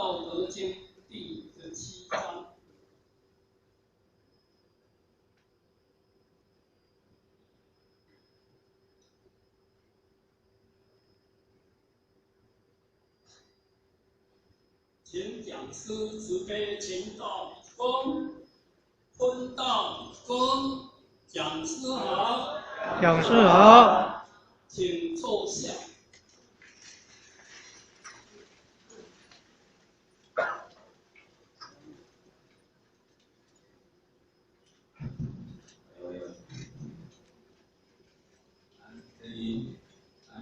道德经》第7章。请讲师慈悲，请到公，坤到公，讲师好，讲师好，请坐下。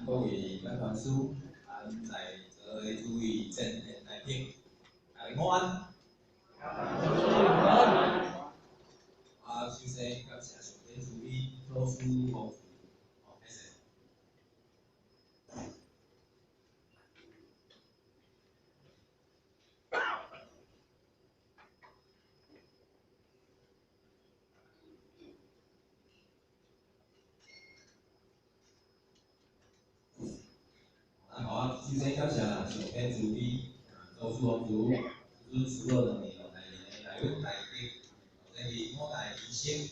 各位教团师，在座的诸位正面来宾，大家午安。首先感谢上天主义做事丰富，开始。首先感谢上天主义做事丰富，支持所有的内容来源大家。这里我来提醒，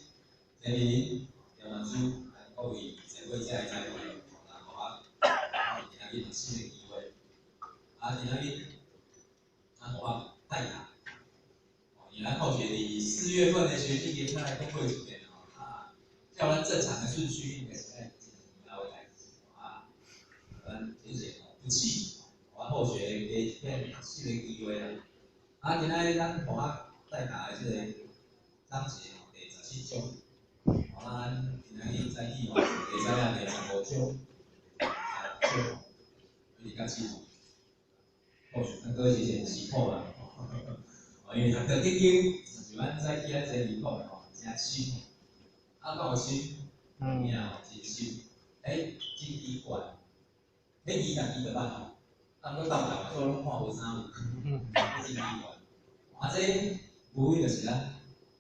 这里教团师各位社会者的在位，今日新的机会，今日我带来，原来后学历4月份的学弟连在工会里面叫咱正常的顺序应该是在哪位来谢谢不气，我后学给一片新的机会今日咱同学带来这个章节第17章，咱今日在议会会知影第15章，有较清楚。或许咱哥是先起步啦，因为读到结经，就咱在记这里讲的真深，讲深，真深，真奇怪，迄家己就捌吼，搁斗来做拢看无啥有，真奇怪。这无非就是咱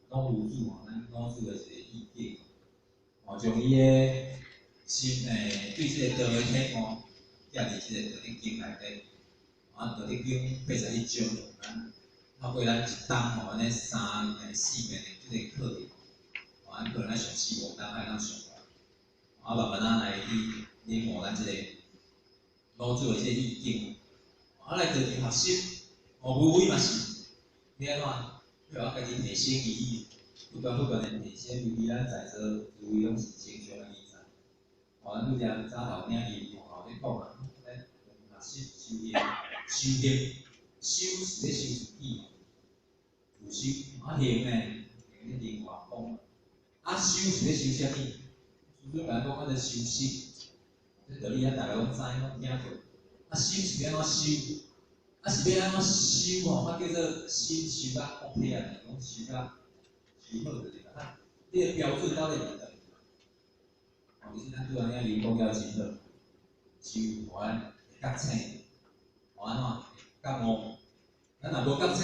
拢有主咱老师的一个意见，从伊的心对这个道的体悟，建立这个道德经内底。道德经81章，透过咱一冬安尼3年4年的这个课程，咱可能上4、5冬来上完，慢慢来领悟咱这个老祖的这个意境，来进行学习，无非嘛是要安怎？要家己提升意，不断的提升，尤其咱在座诸位拢是正常的理财，咱拄则早后领伊咧讲啊，学习修炼。修行，修是咧修自己，有修，行咧另外讲，修是咧修啥物？主要来讲，咱咧修心，这道理大家拢知，拢听过。修是要安怎修？是要安怎修叫做心修甲福气讲修甲修好就是啦。你个标准到底是怎？就是咱拄安尼灵讲了真好，修完觉醒。安怎觉悟？咱若无觉醒，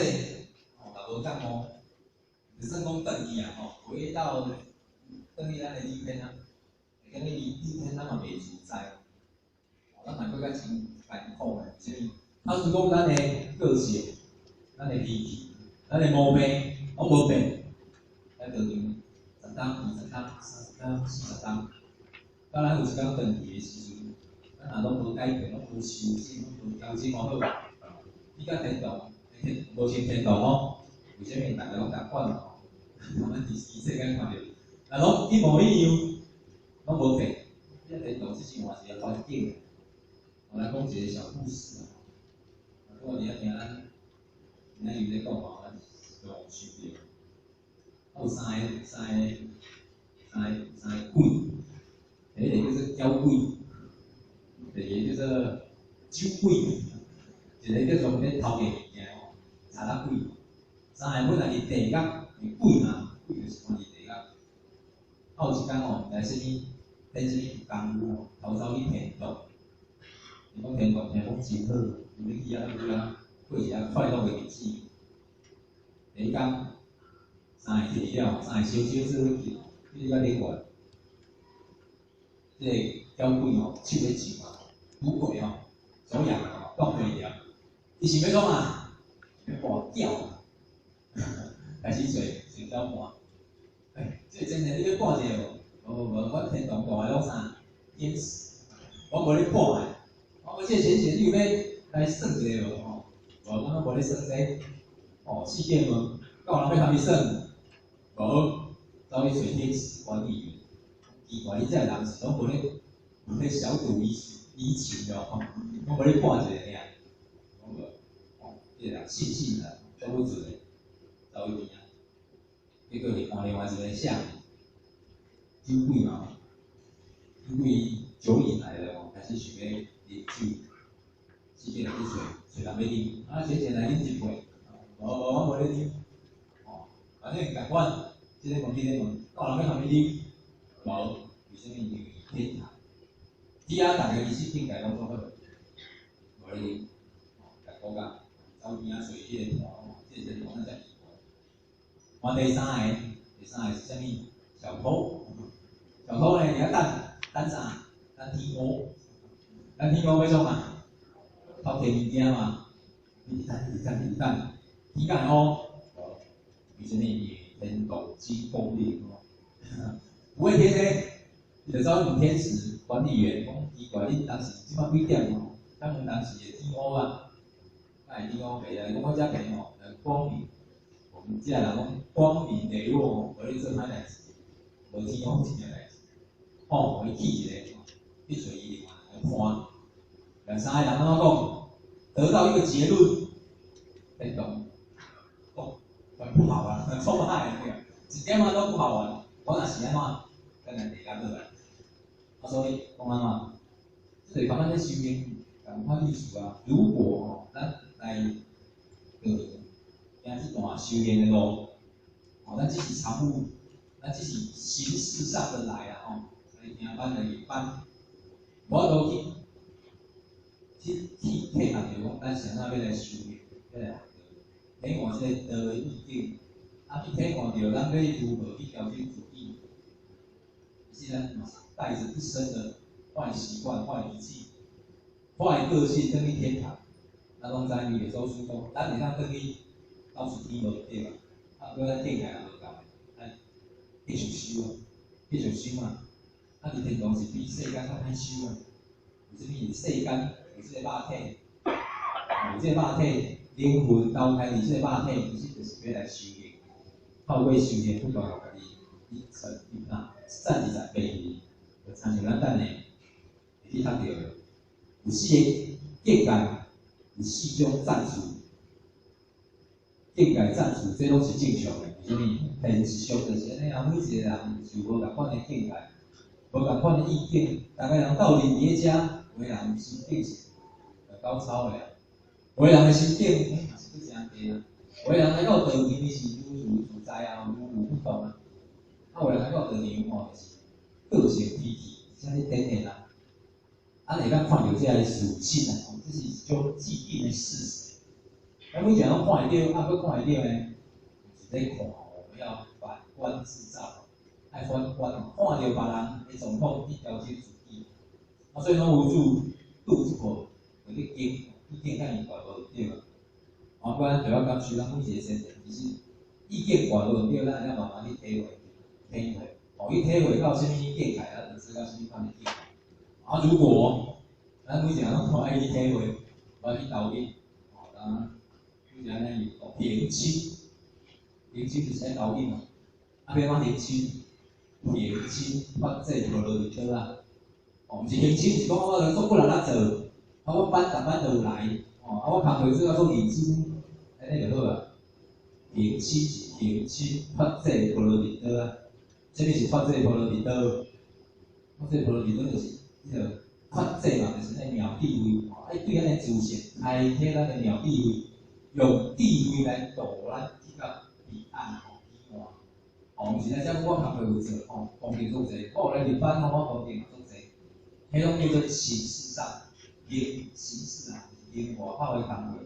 若无觉悟，就算讲等伊回到等于咱的理片跟你理片咱嘛袂自在，咱嘛搁较真艰苦的，所以是讲咱的个性、咱的脾气、咱的毛病，拢无变，咱就用10天、20天、30天、40天，当然有一天等伊的时阵。咱若拢无改变，拢无修正，拢无调整好，你甲天堂，无像天堂吼，为虾米大家拢共款吼？咱第4世界看着，若拢一模一样，拢无变，这天堂只是换一个环境。我来讲一个小故事我伫遐听咱有咧讲咱用修炼，有三个鬼，第一个叫做妖鬼。第二叫做酒鬼，一个叫做咧偷个物件查拉鬼。3个本来伫地狱，鬼嘛，鬼就是关伫地狱。有一天毋知啥物，天啥物功夫偷走去天堂。伊讲天堂听讲真好，因为去过一下快乐的日子。第一天，3个去了，3个小做去到另外，这个妖鬼手咧上拄过左右讲袂了，伊想要讲破掉，开始找找看。这真诶，你要看者无？无，我天堂大诶拢啥？天使，我无咧看诶。我这钱你有要来算一下无？吼，我无咧算这。哦，世界无，有人要甲你算，无，走去找天使管理员。奇怪，你这人是拢无咧小赌怡情了吼，我无咧看一下尔。我无，哦，这人信啦，做不准诶，走去边啊？结果是看另外一个相，酒鬼嘛，酒鬼酒瘾来了哦，开始想要啉酒，世界人去找人要啉，啊，先来啉一杯，无，我无咧啉，哦，反正共款，这个问，有人要甲你啉，无，为什么因为天堂？只啊，大家其实应该拢做好，无咧啉，哦，甲国家走边啊找迄个团，这个团才奇怪。换第三个是啥物？小偷，小偷呢？你要等啥？等天乌，等天乌要创啊？偷摕物件嘛？你等，天干乌，为什么？天狗机攻略哦，不会天黑，你就走问天使管理员讲奇怪，你当时即摆几点哦？咱们当时的天乌啊，那天乌袂啊，讲我遮平哦，光明。我们既然人讲光明磊落，无咧做歹代志，无天公一件代志，哦，互伊起一个，去找伊另外来判。两三个人安怎讲？得到一个结论，被动，哦，很不好玩，很错害对个，一点仔都不好玩。我若是安怎，咱来地下倒来。啊，所以讲安怎？这是慢慢在修炼，讲看历史啊。如果哦，咱来行这段修炼的路，哦，咱只是参悟，咱只是形式上的来啊，吼，来行咱的一般，我都去配合着讲，咱想要要来修炼，要来体验这个道的意境，啊，去体验着咱要如何去调整自己，是咱带着一身的坏习惯、坏脾气、坏个性，登去天堂，咱拢知伊会做主讲，咱会当登去。到处天无对吧？啊，搁咱顶下也无够，哎，继续修啊，继续修啊。啊，伫天堂是比世间较歹修啊。为什么？世间有即个肉体，有即个肉体，灵魂投胎伫即个肉体，其实就是要来修炼。透过修炼，不断互家己一层一纳，暂时在背离，就参像咱等下会去读到的，有四个境界，有四种战术。境界战术，这拢是正常的。为什么？现实上就是安尼啊，每一个人是无共款的境界，无共款的意见。大概人到恁伫遮，有的人心境是高超的，有的人的心境也是不正低啊。有的人来到道场是如自在啊，如不动啊。啊，有的人来到道场吼，就是个性脾气，啥物天然啊。咱会当看到这个属性啊，这是一种既定的事实。咱每讲要看会到，啊，要看会到呢，是在看，我们要反观自照，爱反观，看到别人的状况去调整自己。啊，所以讲有主拄一个，有咧经，意见甲伊怪无对个。啊，不然就要讲许咱每一个先生，其实意见怪无对，咱要慢慢去体会，哦，去体会到什么境界啊，就知道什么款的境界。啊，如果咱每一个人都爱去体会，爱去投入，哦，当。就安尼有平清，平清就是爱投入嘛。啊，要怎平清？平清发这陀罗尼多啦。哦，毋是平清，是讲我做不人咱做，啊，我逐班都有来，哦，啊，我工作主要做认真，安尼就好啊。平清是平清发这陀罗尼多啊。什么是发这陀罗尼多？发这陀罗尼多就是迄个发这嘛，就是那鸟地位，哦，爱对咱的自信开启咱的鸟地位。用智慧来导咱去到彼岸吼彼岸。哦，毋是咱只我学会有做，哦，方便做者，我有来入班吼，我方便做者，迄种叫做形式上，形式啊，因外口的工课，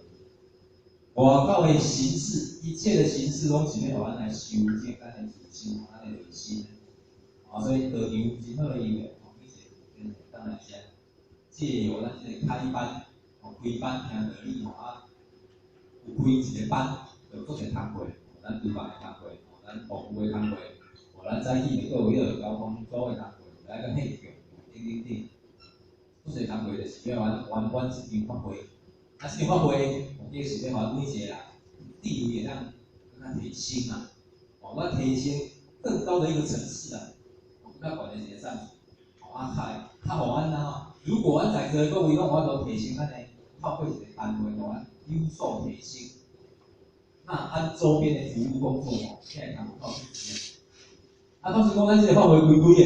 外口的形式，一切的形式拢是要互咱来修正咱的自信，咱的内心。啊，所以道场真好的因为，哦，以前当然是借由咱这个开班，哦，开班听道理吼啊。有开一个班，就做些摊会，咱厨房的摊会，咱服务的摊会，咱早起就有迄个交通组的摊会，来个现场，等，做些摊会就是要完管这场发挥，啊，这场发挥，这是要互每一个人地位会当提升啊，我提升更高的一个层次啊，要管的一个赞助，较互咱呐，如果咱在座各位拢有法度提升咱的透过一个单位，互咱有所提升，那咱周边的服务工作吼，才会通靠去钱。啊，到时讲咱这个发挥规的，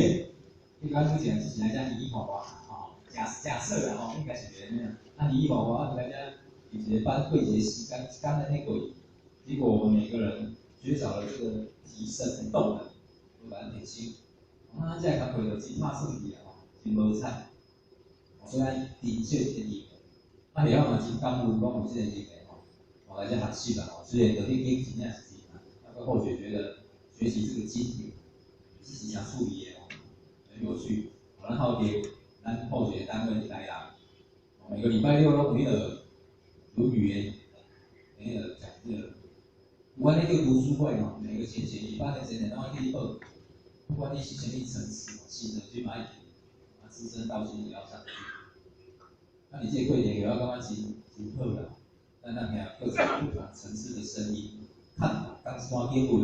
应该之前是来遮移画画吼，假设啦吼，应该是这样。那移画画就来遮有一个班过一个时间安尼过，结果我们每个人缺少了这个提升的动能，就把它提升。啊，这个工作就真拍算去啊吼，真无彩。所以咱的确建议，啊，另外嘛真感恩讲有这个机会吼，我来这学习啦吼，虽然得去经真正是真难，那个后学觉得学习这个经典是真正注意的哦，很有趣。然后给咱后学单位来啦，每个礼拜六都有迄个论语的那个讲这个，有安尼叫读书会吼，每个星期礼拜的前然后第一课，不管你是什么层次，新的去买。资深到新也要上去，那你这个会员也要感觉真好啦。咱听各种不同层次的声音、看法，当时看见过，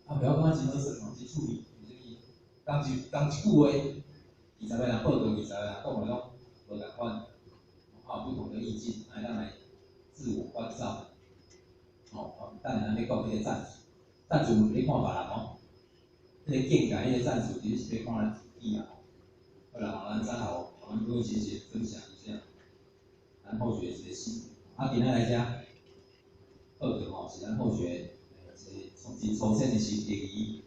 啊，不要感觉真好势吼，去处理，就是讲一句话，20个人报道20个人讲的拢无同款，有不同的意见，来咱来自我关照。哦，当然咱要讲迄个赞助你看别人哦，迄个境界，迄个赞助其实是要看咱自己啊。好啦，咱再好，我们各位学姐分享一下咱后学学习。啊，今仔来遮课程吼，是咱后学从出现的是第一。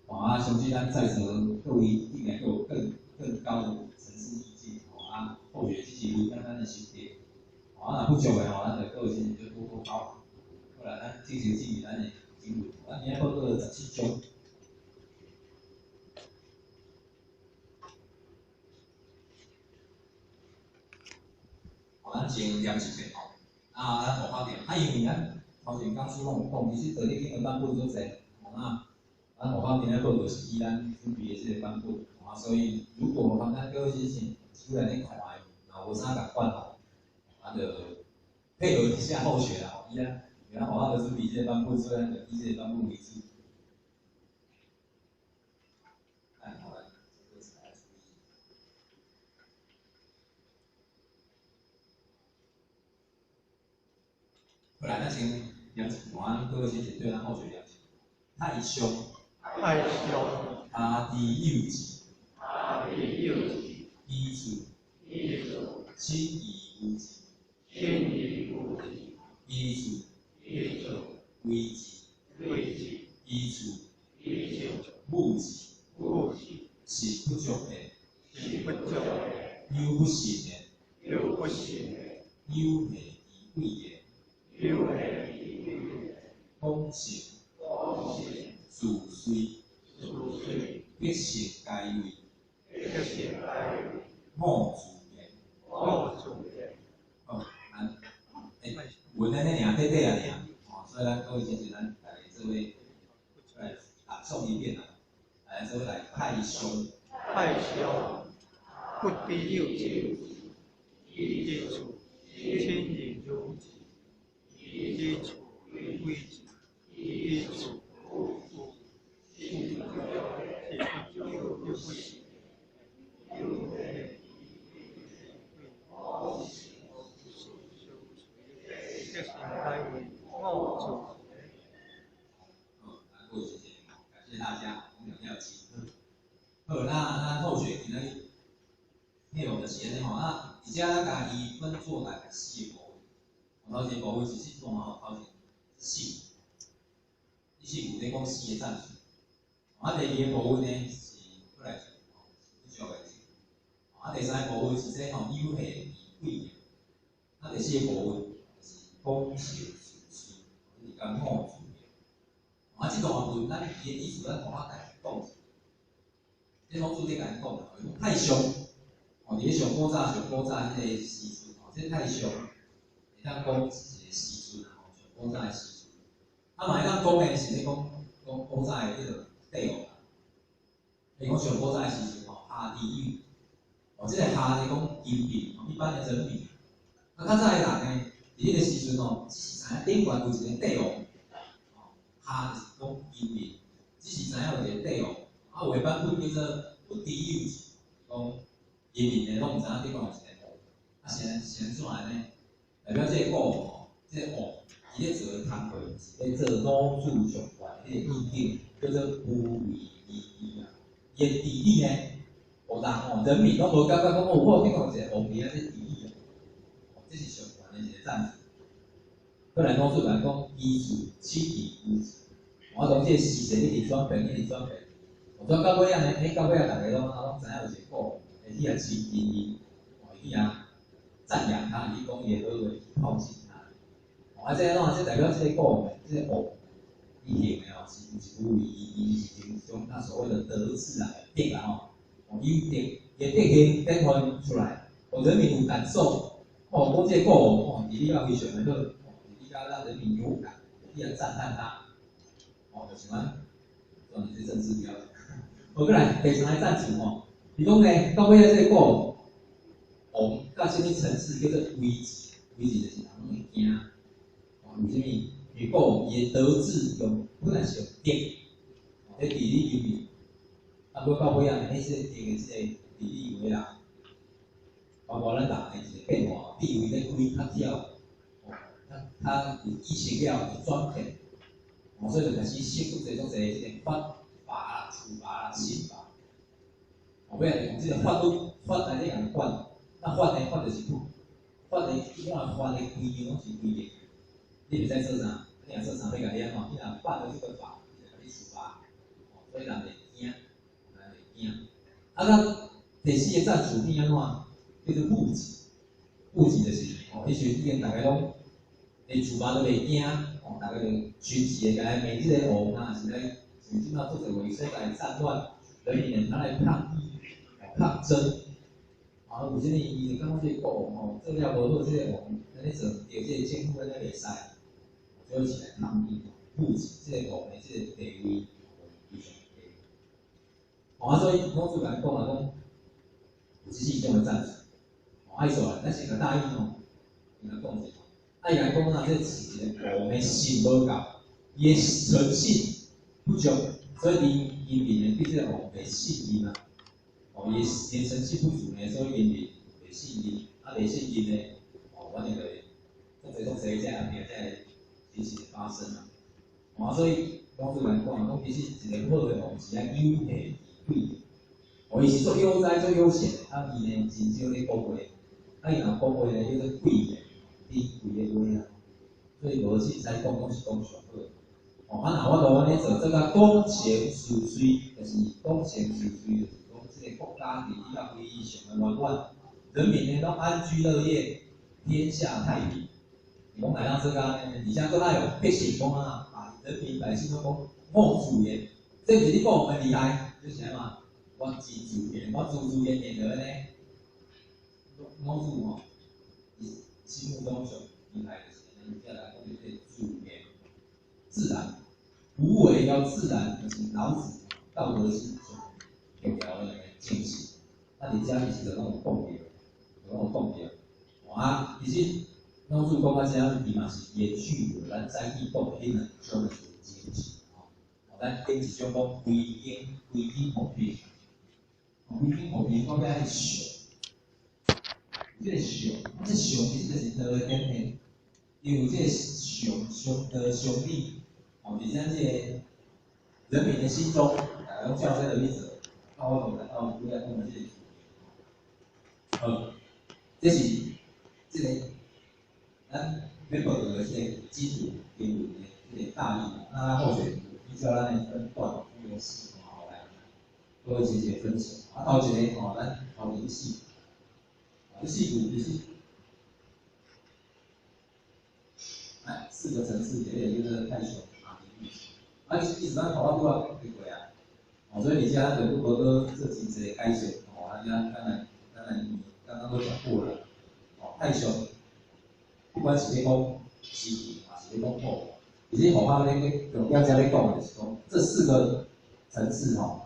啊，相信咱在座各位应该有更高的层次意见。啊，后学只是为咱的心得。啊，若不足的吼，咱就各位学姐就多包涵。好啦，咱进行进入咱的经文。咱今仔报告17章。咱先念一遍吼，咱学校点，因为咱头前讲书拢有讲，其实在你经文版本做侪，咱学校点咧报告是以咱准备的这个版本，所以如果咱各位先生出来咧看的，无啥共款吼，就配合一下后学啦，以咱学校的准备这个版本，所以咱就以这个版本为主。后来咱先两我各位先生对咱后学了解。太凶，他的幼稚，依处，亲以无己，依处，危己，依处，目己，是不足的，忧不行的，忧美以贵的。风行，自随，必行该位，莫自言。哦，文安尼尔，短短啊尔，所以咱各位先生，咱大家做位来读诵一遍啦，来做来太凶，不必幼稚，依处，亲以如己，依处，危己，依处，又不行。这是该为我主。各位先生，感谢大家，我们要集合。好，那后学今天内容就是安尼吼，而且咱家己分做来4个部分。头前部分是4种吼，头前4，第4部咧讲4个赞数。第2个部分呢是过来不足的字。第3个部分是这吼优美以贵的。第4个部分就是讲笑自随，就是讲好自然。这段部分咱伊的意思咱同我家己讲。这拢主题甲伊讲啦，太凶。伫咧上古早迄个时阵，这太凶，会当讲一个时阵啊，像古早的时阵，啊嘛会当讲的是咧讲古早的迄个帝王啊，你讲像古早的时阵吼，夏地狱，即个夏是讲金币，一般的人民。啊，较早的人呢，伫迄个时阵吼，只是知影顶悬有一个帝王，夏就是讲金币，只是知影有一个帝王，啊，有个版本叫做不地狱，讲人民呢拢毋知影顶悬有一个王，啊，是安怎呢？代表这个古吼，这个王，伊咧做的工课是咧做老祖上悬迄个意境，叫做无为义啊。伊的地理呢，有人吼人民拢无感觉讲哦，我顶悬有一个王伫啊，这地理啊，这是上悬的一个赞词。过来老祖来讲，依序起地无字，我从这个时势一直转变，一直转变，转到尾啊呢，到尾啊，大家拢知影有一个古，会去啊起伊，去啊。赞扬他，伊讲伊的好话，靠近他。啊，这个这代表这个古，这个王，伊行的哦，是有一伊是从他所谓的德治来定啦吼。哦，伊有定，伊的定显现出来，互人民有感受。哦，讲这个古王，哦，伊理啊非常的好，哦，伊理啊让人民有感，伊来赞叹他。哦，就像咱，这政治标准。好，过来第三个赞词吼，伊讲呢，到尾这个古。王到什么层次叫做危机？危机就是人拢会惊。哦，为什么？如果伊的德治用本来是用德，在地理里面，啊，不到尾啊，迄些德的这个地理为啦，包括咱人的一个变化，地位咧开较少，哦，他有意识了，有转变，哦，所以就开始涉入这种这个法啦、处罚啦、刑罚，哦，尾啊用这个法来咧来管。那法呢？法就是法的，伊讲法的规定拢是规定，你袂使做啥，你若做啥要甲你安怎？你若犯了这个法，就甲你处罚。哦，所以人袂惊，人袂惊。啊，咱第四个赞词变安怎？叫做物质，物质就是哦，迄时阵大家拢连处罚都袂惊，哦，大家就群起来甲伊骂即个王啊，是咧像即马做者为所在战乱，人民拿来抗议、抗争。啊，有啥物伊就感觉这个国王吼做了无好，这个王安尼做，对这个政府安尼袂使，就起来抗议，护持这个王的这个地位非常低。啊，所以老祖来讲啊，讲有即种的赞词，爱说啊，但是个大意吼，伊来讲者，啊，伊来讲啊，这是一个王的心无够，伊的诚信不足，所以人民呢对这个王袂信任啊。哦，伊诚信不足呢，所以人民袂信任，啊，袂信任呢，哦，我哋就做这个案件在其实发生啊。哦，所以老祖来讲啊，讲其实一个好的王是要优下贵，哦，伊是做优哉做优贤，啊，伊呢真少咧讲话，啊，伊若讲话呢叫做贵嘅，低贵嘅话啊，所以无去再讲拢是讲上好。哦，啊，若我都安尼做，这个公钱事遂，就是公钱事遂，就是讲这个国家伫以后会议上的乱乱，人民呢都安居乐业，天下太平。讲来到这个，而且都还有必信讲啊，把人民百姓都讲我自言，这就是你讲我们厉害，就是啥嘛？我自言，我自言言的呢，老祖吼，心目中上厉害的是，人家来讲就是自言。自然，无为要自然，就是老子道德经所条条的精神。那你家里是有那种共点，有那种共点。啊，其实老子讲啊，这样子嘛是延续咱在地共品的这样的精神。咱经一种讲归经和平，归经和平讲在上，这个上，这上其实就是道天天，因为这个上力。哦，而且这个人民的心中，用较真的例子，到我们到不要跟我们这里，这是这个咱原本的这个基础给予的这个大意，那后续依照咱的分段分细好来做一些分析。啊，到一个吼，咱头一细，这细部就是，哎，4个层次，这个就是太小。啊，意思咱头拄啊讲过啊，哦，所以而且咱对不多这真侪解释，哦，当然刚刚都讲过了，哦，太凶，不管是咧讲时期，还是咧讲后，其实我发咧用要加咧讲的是讲，这4个层次吼，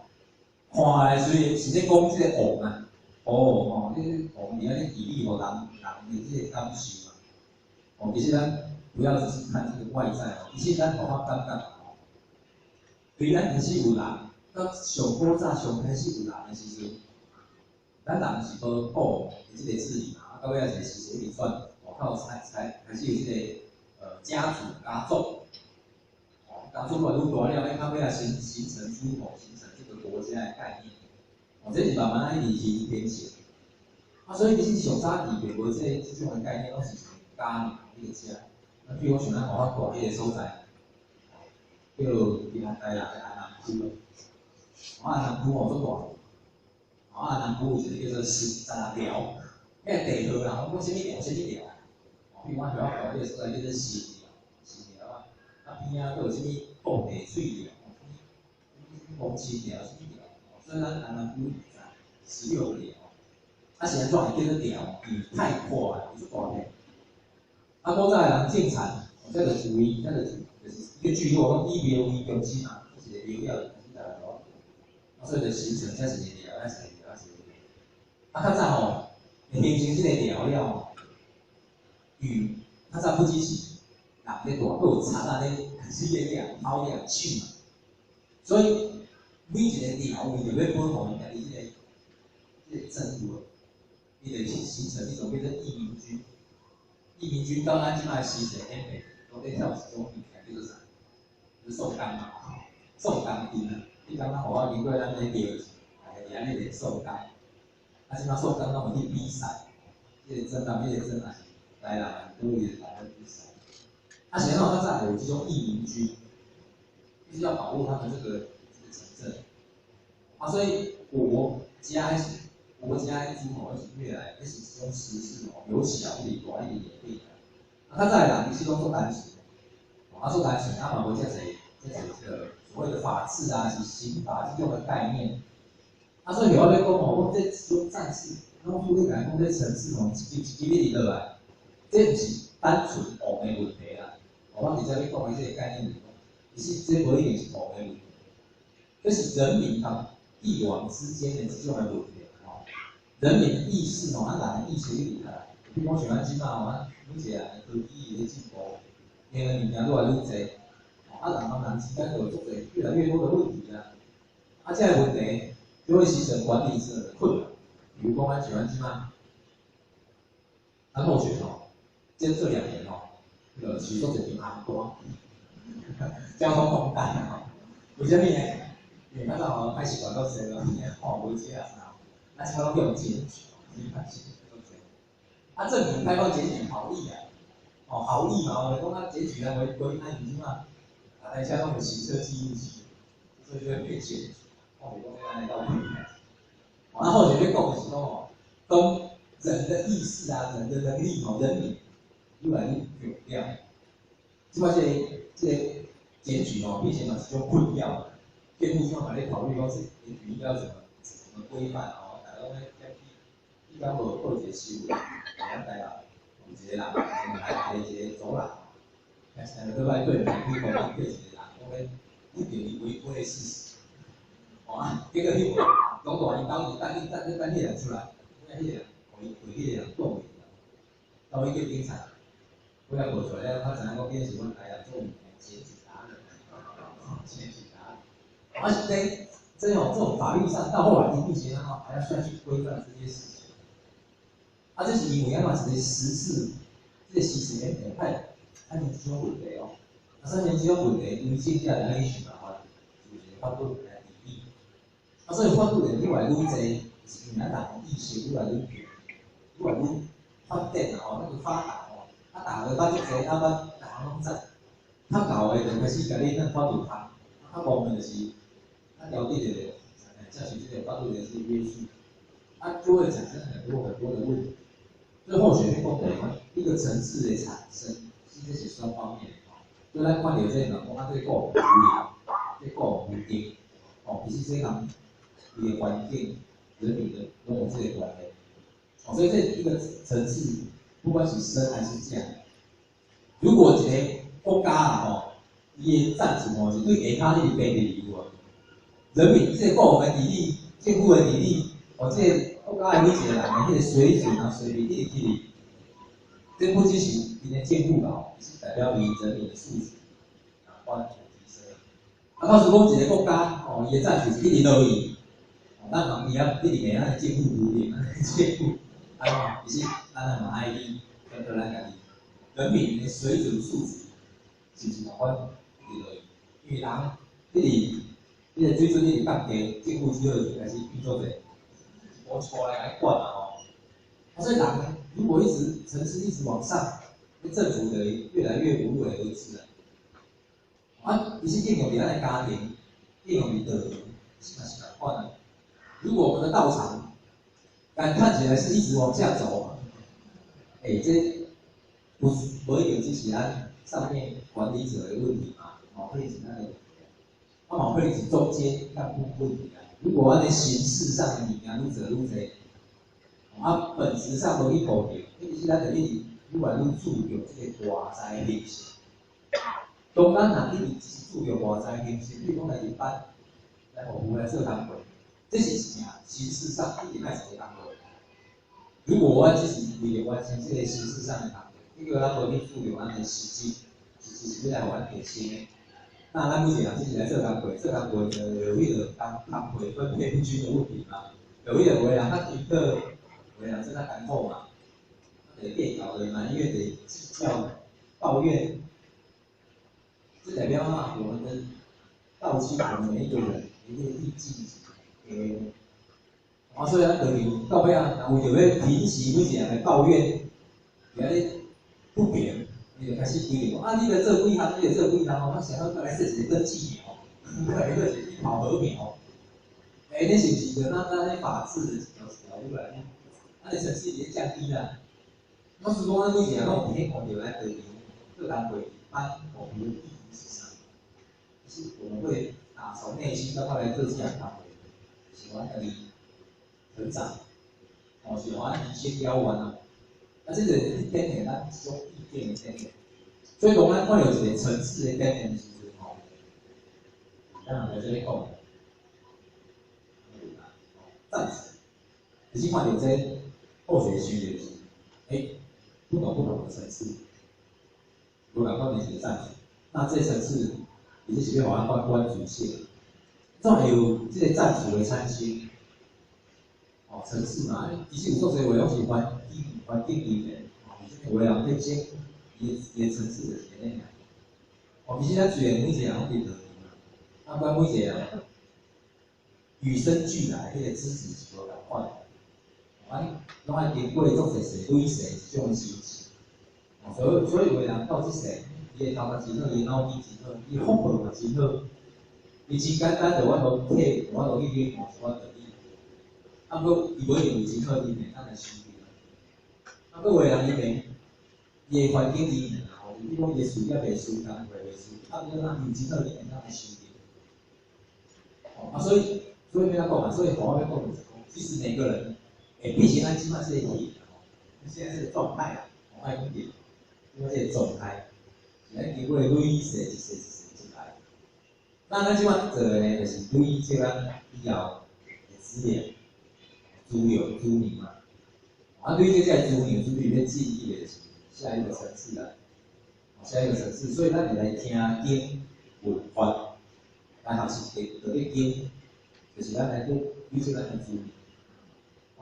看来虽然是咧讲即个王啊，哦，你王你安尼体力吼，人的即个感受嘛，哦，其实咱不要只是看这个外在哦，其实咱互我感觉吼，对咱开始有人，到上古早上开始有人的时阵，咱人是无保护即个治理嘛，到尾仔是时阵转。靠才还是有这个家族，家族越来越大了，到尾来形成诸侯，形成这个国家的概念。这是慢慢一直变成。所以其实上早期美国这种的概念，拢是家里那个家。比如像咱华大迄个所在，叫平安台啦，安南区。安南区做大，安南区有一个叫做10条，那地号啦，我讲什么条，什么条。比如我学校搞迄个所在叫做新寮啊，边仔佫有啥物布地水寮，红旗寮、什么寮，所以咱安南区16寮，是安怎会叫做寮？因为太阔了，有大片。古早人种田，这就是一个聚落，以庙为中心嘛，就是个庙了，所以就形成这是一个寮，这是一个寮，较早吼，形成这个寮了吼。鱼，较早不只是人咧大，佫有贼仔咧，是咧猫咧抢嘛。所以每一个寮为着要保护伊家己这个政府，伊就形成一种叫做义民军。义民军到咱即摆时势演变，都咧跳一种物件叫做啥？就是宋钢嘛，宋钢兵啊。你刚刚互我经过咱咧庙，是安尼练宋钢。即摆宋钢拢有去比赛，迄个真人，迄个真人。来啦，都有来的比赛。前较早有这种义民军，就是要保护他们这个城镇。所以国家的诸侯是越来开始使用实事哦，由小一点大一点演变的。较早人其实拢做单纯，做单纯，嘛无遮侪个所谓的法治啊，是刑法这种的概念。所以有咧讲哦，我这种战士，拢做咧讲这城市哦，一级一落来。这不是单纯王的问题啦，我直接要讲的这个概念是讲，其实这不一定是王的问题，这是人民和帝王之间的这种的问题哦。人民的意识哦，人的意识厉害，比如讲像咱即摆哦，每一个科技的进步，因为物件越来越侪，人之间就有做越来越多的问题啊。这个问题就会形成管理者的困难，比如讲像咱即摆，候选哦。这2年哦，许多人安多，交通空干啊，为什么呢？因为咱哦开始管到这个，无钱啊，即摆拢用检举，政府开放检举好意啊，好意嘛，我讲检举啊，违反你嘛，大家拢有行车记录器，所以就会被检举，我讲安尼到底。候选要讲的是讲跟人的意识啊，人的能力人民。越来越有量，即摆这个检举变成是种困扰，辩护方还在考虑讲是检举应该要怎么规范大家拢咧一般无一个修，咱台啦，有一个人来一个走人，但是对外对人去讲对一个人讲咧不等于违规的事实，结果迄个讲大因兜等迄个人出来，迄个人为迄个人讲的，到尾叫警察。不要跑出来，他只能够变成我们来做检举达人，检举达人。这种法律上到后来目前还要需要去规范这些事情。这是因为嘛是个时事，这个时事演变太这种问题哦。甚至这种问题，因为现在的那些就是法律来定义。所以法律人越来越多，是因为咱人意识越来越强，越来越发展那个发达。大个捌足济，大家拢知。高的就开始甲你咱法律读，无的就是了解的，这是这个法律的是约束，就会产生很多的问题。所以候选人讲的一个层次的产生，这是双方面所以咱看到这个人讲，对个人对个人定，其实这项伊的环境、人民的拢有这个关系。所以这一个层次。不管是深还是浅，如果一个国家啦吼，伊的战术吼是对下骹迄个变的有无？人民这个国民治理、政府的治理，或这个国家的每一个人的迄个水准啊、水平、迄个纪律，这不只是因的政府啦，是代表伊人民的素质啊，关注提升。啊，假使讲一个国家吼，伊的战术是一直落去，咱人伊啊一直给咱的政府努力，咱的政府啊，其实咱也嘛爱去跟着咱家己人民的水准素质，是不是同款一直落去？因为人一直。你个水准一直降低，政府只好就开始变做者，我出来管嘛吼。所以人如果一直层次一直往上，那政府的越来越无为而治了。啊，其实应用伫咱的家庭，应用伫道德，是嘛是共款的。如果我们的道场，看起来是一直往下走，这不会有只是咱上面管理者的问题嘛？哦，会是那个。会是中间干部问题啊。如果安尼形式上的物件愈做愈侪，本质上无去保留，其实咱就一直愈来愈注重这个外在形式。当咱若一直注重外在形式，比如讲来一般来服务来做工作，这是啥？形式上一定爱做工作。如果我只是为了完成这个形式上的工作，这个咱无去注重咱的实际，实际是要来完成的。那咱目前啊，自己来做工课，做工课就有迄个工课分配不均的问题嘛。有迄个有的人他听课，有的人真的艰苦嘛，得变搞的埋怨得计较抱怨，这代表啊，我们的道心，我们每一个人一定立志所以咱就面到尾啊，为着要平息每一人的抱怨，而咧不平。你就开始规定啊，你着做几项，你着做几项哦，我想要来设一个登记表，来个是考核表。你是不是就咱咧法治的条出来？咱的层次已经降低了。老实讲，咱每一个拢每天看到来得做工会班服务意义是啥？是我们会打从内心到来做这样工会，喜欢家己成长，喜欢一些标完啊。啊，这个一点点咱一种意见的点点，所以当咱看到一个层次的点点的时候，咱人在这里讲，赞成，可是看到这后学区的是，不同的层次，有两方面是赞成，那这层次也就是要把它关注线，再有这个战术的参新，层次嘛，其实有做些话拢是环境里面。有的人对先伊层次就是安尼啦。其实咱虽然每一个人拢伫道理嘛，不然每一个人与生俱来，迄个知识是无共款的。拢爱经过做些累世这种事情。所以有的人到这世，伊的头壳真好，伊脑筋真好，伊风格嘛真好，伊真简单的我都去练看，我就练。过伊无一定有真好的面，咱来修炼。过有的人伊的环境里面啊，比如讲伊的事业袂顺，工课袂顺，咱有真好的面，咱来修炼。所以要讲嘛，所以我要讲就是讲，其实每个人，毕竟咱即摆是个体，现在是个状态啊，爱讲点，因为这个状态，咱经过累世一世出来。那咱即摆做的呢，就是累积咱以后的资源、资源嘛。对这些资源，就是要记忆的下一个层次啦，下一个层次，所以咱来听经文法，咱学习的这经，就是咱来做比如咱的资源，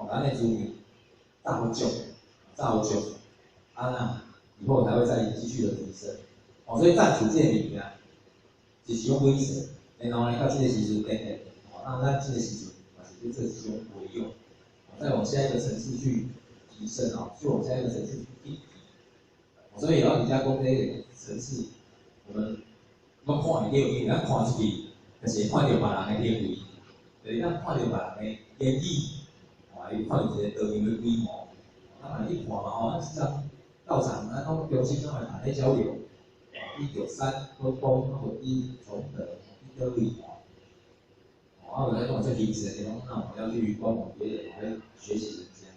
咱的资源造就，以后才会再继续的提升。所以战术这个物件，就是用威慑，然后呢到这个时阵等等，让咱这个时阵也是对这是用为用，再往下一个层次去提升去往下一个层次去提。所以老人家讲这个层次，我们看会到，因为咱看出去，就是看到别人的行为，就是咱看到别人的言语，伊看到一个道场的规模，咱来去看嘛咱实际上道场，咱讲中心咱会谈咧交流，193沟通，或一从的一个位我在跟我最平时的地方，那我要去观摩别人，我要学习人家。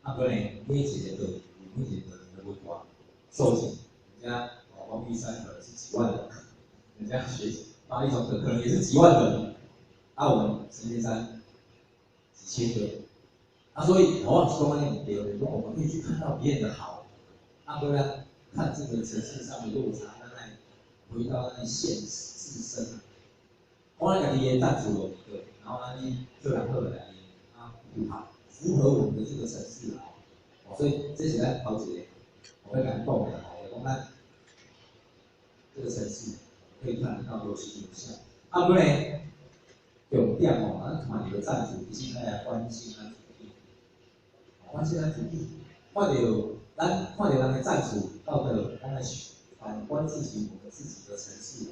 可能每一个都有每一个的文化，受刑，人家王玉山可能是几万人，人家学巴黎总可能也是几万人，我们陈先生几千个，所以往往说那种别人，我们可以去看到别人的好，不然看这个层次上的落差，回到那现实自身。我那个也赞助了一个，然后呢，就两个人符合我们的这个层次所以这是咱头一个，我会感动的讲咱这个层次可以看得到有形有相。不然重点咱看到赞助，其实来关心咱土地，关心咱土地，看到人的赞助，到的咱来反观自己我们自己的层次。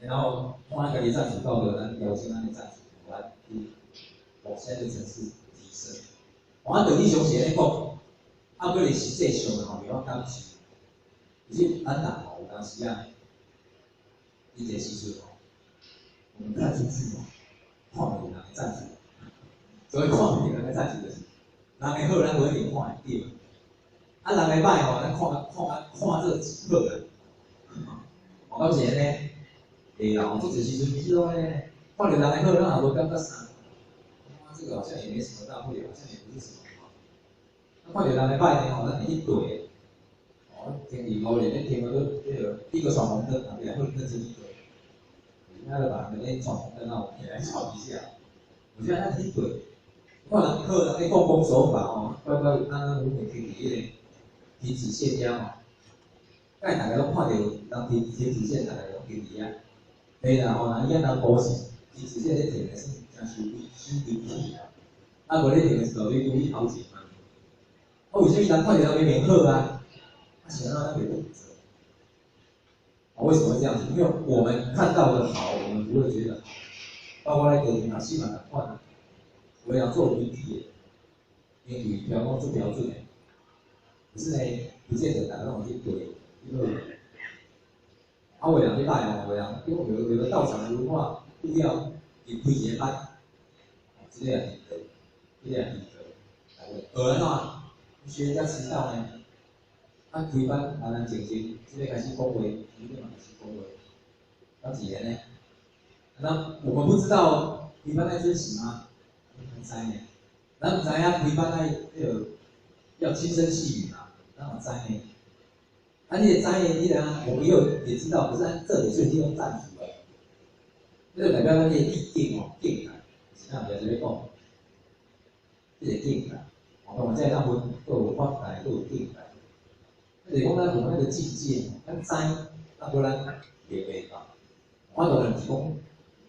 然后看家己赞助到的，咱了解咱的赞助，咱去往现在的层次提升。对你上是咧讲，过是实际上袂晓感受。其实咱人有当时一个时阵我们看出去看不到人的赞助，所以看不到人的赞助就是，人的好咱无一定看会到，人的歹咱看这好个，到时呢？这个时阵其实咧，看到人的好，咱也无感觉啥。这个好像也没什么大不了，好像也不是什么。看到人的歹呢，咱会去对。天气5日，天一个闯红灯，会认真去对。人家把那闯红灯起来吵一下，我觉得咱去对。看人好，人奉公守法乖乖我们去停止线条大家拢看到人停止线，大家拢停止对啦，人家人保险，其实这个停的是真收费无咧停的时候，你注意头前嘛。为什么人看到人明明好是让他给负责？为什么会这样子？因为我们看到的好，我们不会觉得好。包括在隔壁西马换，我要做媒体的，英语标准标准的，可是呢，不见得大家拢去对，因为。为人去歹因为有的道场的文化不要你开一个班，这个也值得，这个也值得。学人学人家迟到呢，开班人静静，这个开始讲话，一定嘛开始讲话，到几年呢？那我们不知道开班在珍惜吗？不知呢，咱不知影开班要轻声细语嘛，咱不知呢。你也知我们也知道，可是这里最近用赞助了，这就代表咱个意境境啊，是咱袂这边讲，这个境啊，我们在咱们都有发财，都有境啊，就是讲咱有那个境界，咱知，不然也袂到。我当然是讲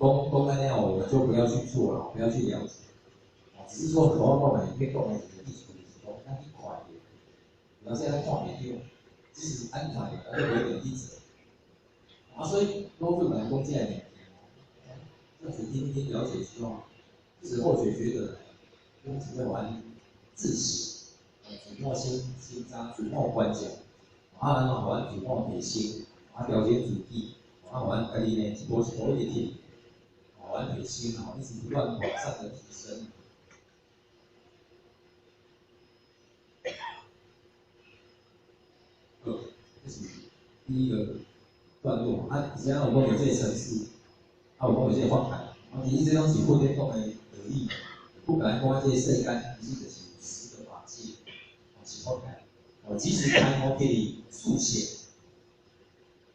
那样，我们就不要去做了，不要去了解，只是说我讲的，你讲的是艺术，是讲咱去看的，然后现在看袂到。即使安排的，还是有点低值。所以多对本来讲这样要只听听了解之后，就是或许觉得，只会玩自省，主动心扎，主动观察，然后玩主动内心，了解主题，玩家己呢一步一步一点，玩内心，一直不断往上的提升。这是第一个段落。只要我讲有这个层次，有讲有这个发展，其实这东西不能讲的得力，不敢讲这些世间，其实就是十个法界，是发展。即使开模可以速写，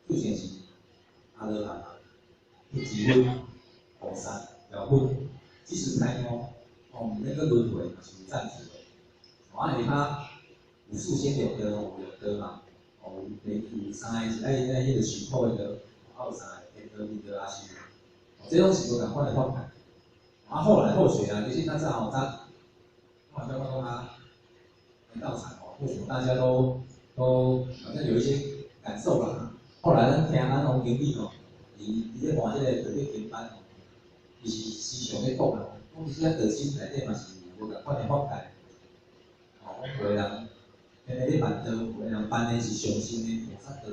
速写是阿罗汉，结婚、菩萨、了婚，即使开模，那个轮回是暂时的。你看有事先有的嘛。有三个是迄个许可的，有三个天德、地德、阿修，这种是无共款的发展。后来后学其实大家好像道场为什么大家都好像有一些感受吧？后来咱听咱红经理伊咧换这个特别经班伊是时常咧讲其实在核心内底嘛是无共款的发展。有个人。咧办道，有人办的是上新的菩萨道，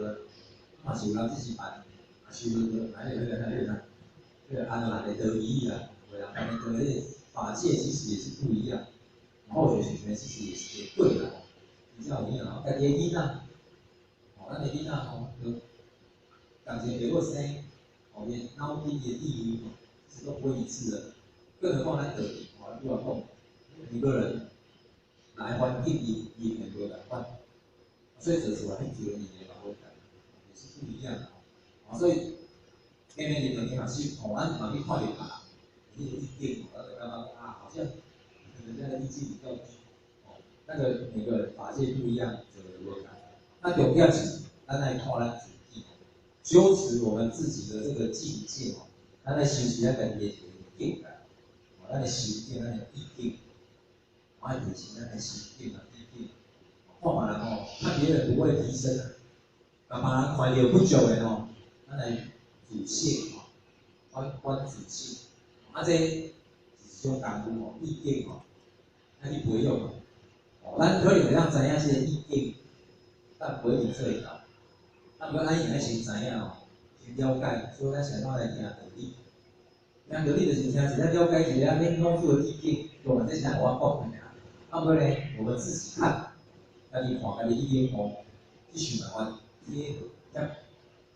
嘛是有人只是办修道，那个安那的道义啦，有人办的道理法界其实也是不一样，后学学其实也对啦，比较有影，家己的囡仔，咱的囡仔吼，就感情结果生，哦，连脑筋的地域是都不会一致的，更何况咱个体，哦，如果讲一个人来环境伊很多的换，所以这是我很觉得你的老感也是不一样的，啊，所以偏偏你每天嘛去，哦，咱嘛去看着他，你的意见，我就感觉啊，好像人家的意见比较哦，那个每个人法界不一样，怎么如何看？那重点是咱来看咱自己，修持我们自己的这个境界哦，咱来修持咱个业境界，哦，咱来修正咱的意境。啊，以前咱的习惯啊，意见，看别人哦，看别人不会提升啊，把人看到不足的哦，咱来自省哦，观自省，啊，这是种功夫哦，意见哦，那你不会用哦，咱可以会晓知影这个意见，但不会去做到，啊，不过咱应该先知影哦，先了解，所以咱想要来听道理，听道理就是听是咱了解一下恁讲出的意见，用这是咱我讲的。啊，不呢，我们自己看，那你看，那你一点看，去想办法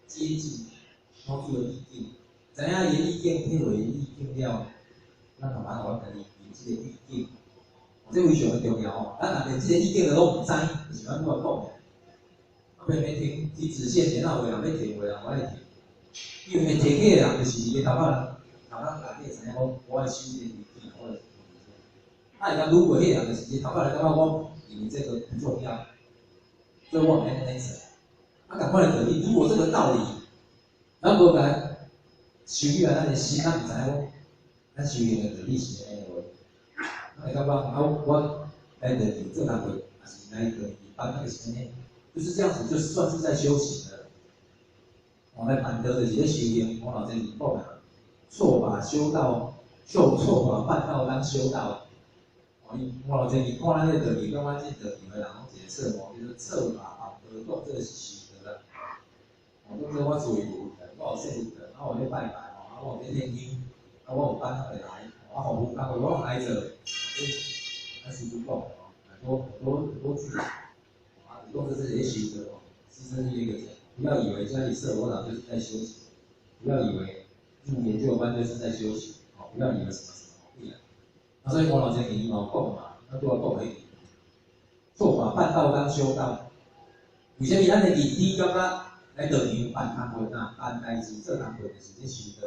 接近老师的意见，知影伊意见配合伊意见了，咱慢慢我跟你这个意见，这非常的重要哦。咱若连这个意见都唔知，就是咱我讲的，啊，偏偏听去直线前后话人要听，话人我爱听，因为听起的人就是伊个头壳内底知影我爱修这个意见，我。那人如果迄人就是头壳来感觉我认为这个不重要，所以我唔免安尼做。啊，赶快来道理，如果这个道理，咱无甲修起来，咱的心咱唔知影咱修行的道理是安尼话，咱会感觉啊，我来道理这难会，还是来道理班那个是安尼，就是这样子，就算是在修行的。我来办得就是咧修行，我老先讲的，错法修道，错法办道当修道。我老前你看咱这道理，感觉这道理的人拢一个册哦，就是册法啊，就是讲这个是修的啦。哦，讲这我做有我有说服的，啊，我咧拜拜哦，啊，我咧念经，啊，我有班会来，啊，服务单位我来做，啊，是不讲哦，很多句，啊，讲这是咧修的哦，是真是一个讲，不要以为家里设我长就是在修行，不要以为入研究班就是在修行，哦，不要以为什么什么不一样。啊，所以我老前给你毛讲嘛，那对我讲诶，做法办道当修道。为什么咱的弟弟感觉来道场办工课啊、办代志、做工课就是咧修道？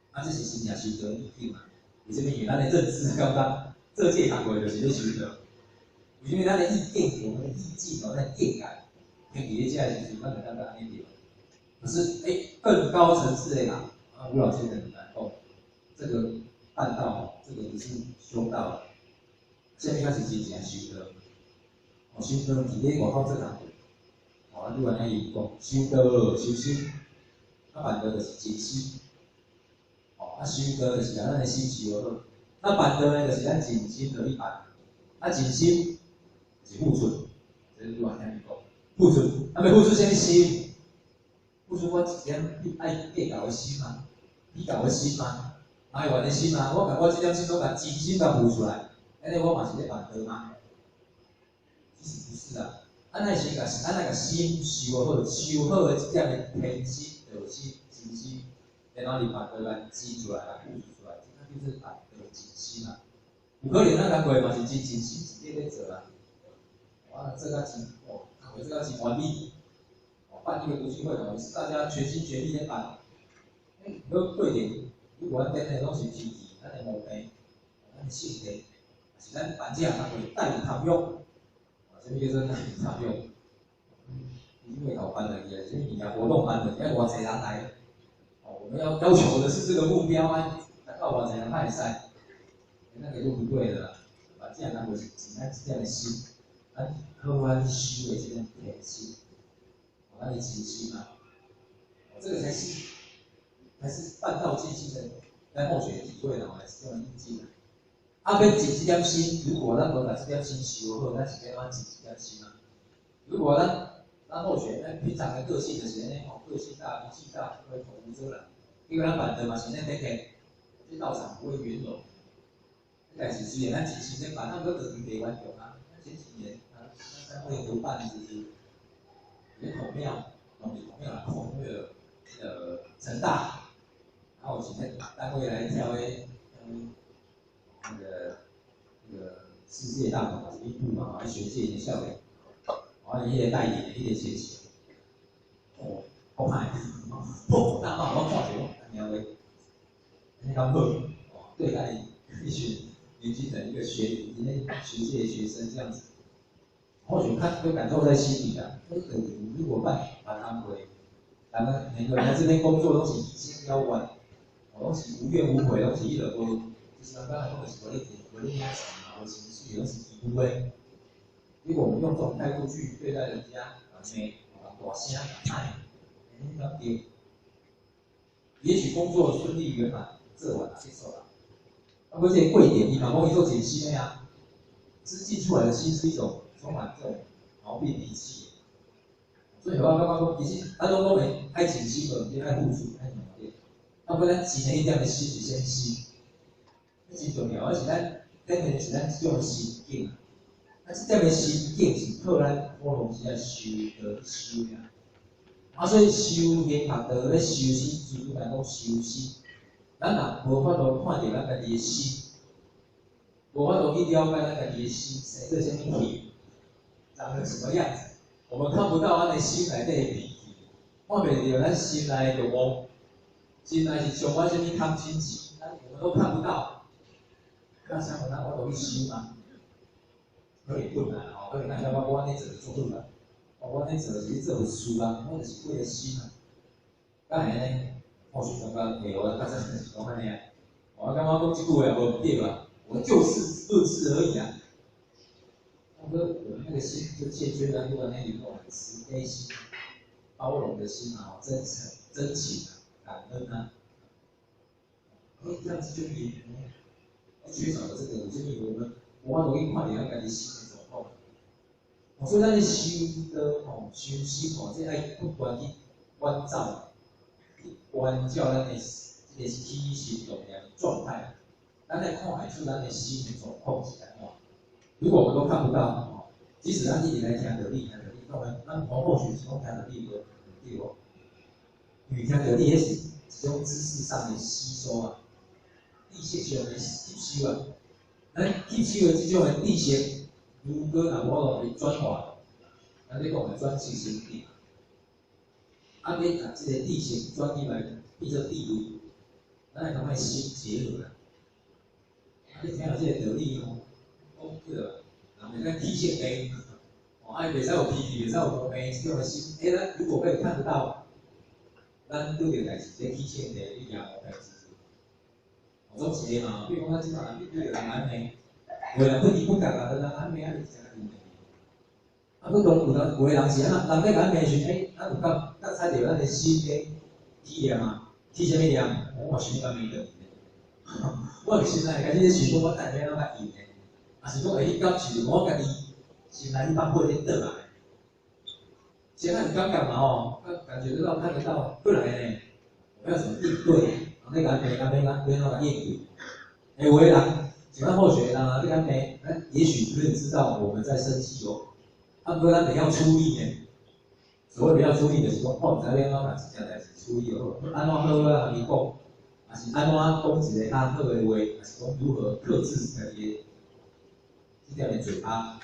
啊，这是真正修道意境嘛？为什么？因为咱的认知感觉这届工课就是咧修道。为什么咱的意境、我们的意境、咱的境界，跟伫咧遮就是咱就感觉安尼对。可是，更高层次的人啊，吴老先生很难讲这个。办道，这个不是修道了，下面开始真正修道。哦，修道伫咧外口做工课，哦，你原来伊讲修道修心，啊办道就是真心，哦，啊修道就是咱的心修好，那办道呢就是咱真心落去办，啊真心是付出，这是原来伊讲付出，啊要付出啥物心？付出我一点爱计较的心嘛，比较的心嘛。爱玩的心嘛，我感觉这点心都把真心甲付出来，安尼我嘛是咧办道嘛？其实不是啊，咱那是咱那个心修好，修好的这点的天心、道心、真心，然后你办道来记出来、来付出来，那就是办道真心啊。有可能咱工课嘛是真心直接咧做啦，哇，这个真哦，这个真完美，哦，办一个读书会哦，是大家全心全意咧办，有对点。如果咱变的拢是支持咱的目标，咱的性格，是咱办这项工会带领tham用，啊，什么叫做带领tham用？因为搞班的也，所以你要活动班的，要偌济人来，哦，我们要求的是这个目标啊，到偌济人派赛，那个就不对了啦。把这项工会是咱这样的心，咱好好去修的这种天心，咱的真心啊，这个才是办道尽心的，咱后学体会的，还是这种意境啊。啊，要尽这点心，如果咱无把这点心修好，咱是要安尽这点心啊。如果咱后学，平常的个性就是安尼吼，个性大、脾气大，会口无遮拦。因为咱办的嘛是咱得给，这道场不会圆融。但是虽然咱尽心在办，咱个道场袂完成啊。咱前几年啊，咱会合办就是孔庙，孔庙啦，孔那个成大，然后请那单位来挑那个世界大同是印度嘛，学界的校友，然后伊个代言，伊个前线，好歹，大骂我看着，安尼话，安尼刚好，对待一群年轻人一个学界的学生这样子。或许他会感受在心里啊。如果把他们回，咱们每个人在这边工作都是一心要完，都是无怨无悔，都是一点都，就是刚才讲的是我的压力啊，我情绪都是体会的。如果我们用这种态度去对待人家，大声爱，那对，也许工作顺利圆满，做完接受了。啊，不这贵点，你嘛讲伊做解析的呀，织进出来的心是一种。充满这种毛病脾气，所以我刚刚说，其实咱拢讲的爱情心无，你爱付出，爱努力。啊，不然钱的一点的心是先心，真重要。而且咱是咱这种心境，啊，这点的心境是靠咱普通时来修呀。啊，所以修行学道咧修心，就是讲修心。咱若无法度看到咱家己的心，无法度去了解咱家己的心生做啥物气。长成什么样子？我们看不到咱的心内底的脾气，看袂到咱心内的光，心内是充满什么贪心气，我们都看不到。那像我都去修嘛，可以困难哦，可以那我那做做困难，我那做是做书啊，我就是为了心啊。当然呢，或许感觉我刚才是讲安尼啊，我感觉讲这句话无对吧？我就事论事而已啊。我那个心就欠缺了那里头慈悲心、包容的心啊，真诚、真情啊，感恩啊，这样子就比缺少了这个，就是我们容易看到家己心的状况。所以咱咧修的修心这爱不断去关照、关照咱的这个体心动念状态，咱来看得出咱的心的状况是安怎。如果我们都看不到，即使咱一直来听到你，当然，咱或许是讲听到你无对无，因为听到你也是一种知识上的吸收啊，知识上的吸收啊，咱吸收的这种的知识，如果若无去转化，咱咧讲的转知识力，啊，你把这个知识转入来变成地位，咱来感觉心结合啦，啊，你听到这个道理吼。对了，人们在体现美，袂使有脾气，袂使有无美，这种心，咱如果可以看得到，咱对着代志在体现的你也无代志。总是的嘛，比如讲咱即马，你对着人安尼，有人不依不讲啊，人安尼啊，你真係啊，不懂有人是安那，人在安尼时，咱有觉踩着咱的心的体验啊，体什么验？我心甘美的，我心内家己咧想讲，我等下要较硬的。啊，是讲会去感受我家己心内放过咧倒来，现在很尴尬嘛吼，感觉得到看得到，不然呢，我要怎么应对？那个安排那个应对，有的人像咱后学人啊，这个安排，也许可以知道我们在生气哦，啊，不过咱得要出力呢。所谓不要出力，就是讲，哦，在边把这件代志处理好，安怎好啊？你讲，还是安怎讲一个较好的话，还是讲如何克制家己的。这条的嘴巴，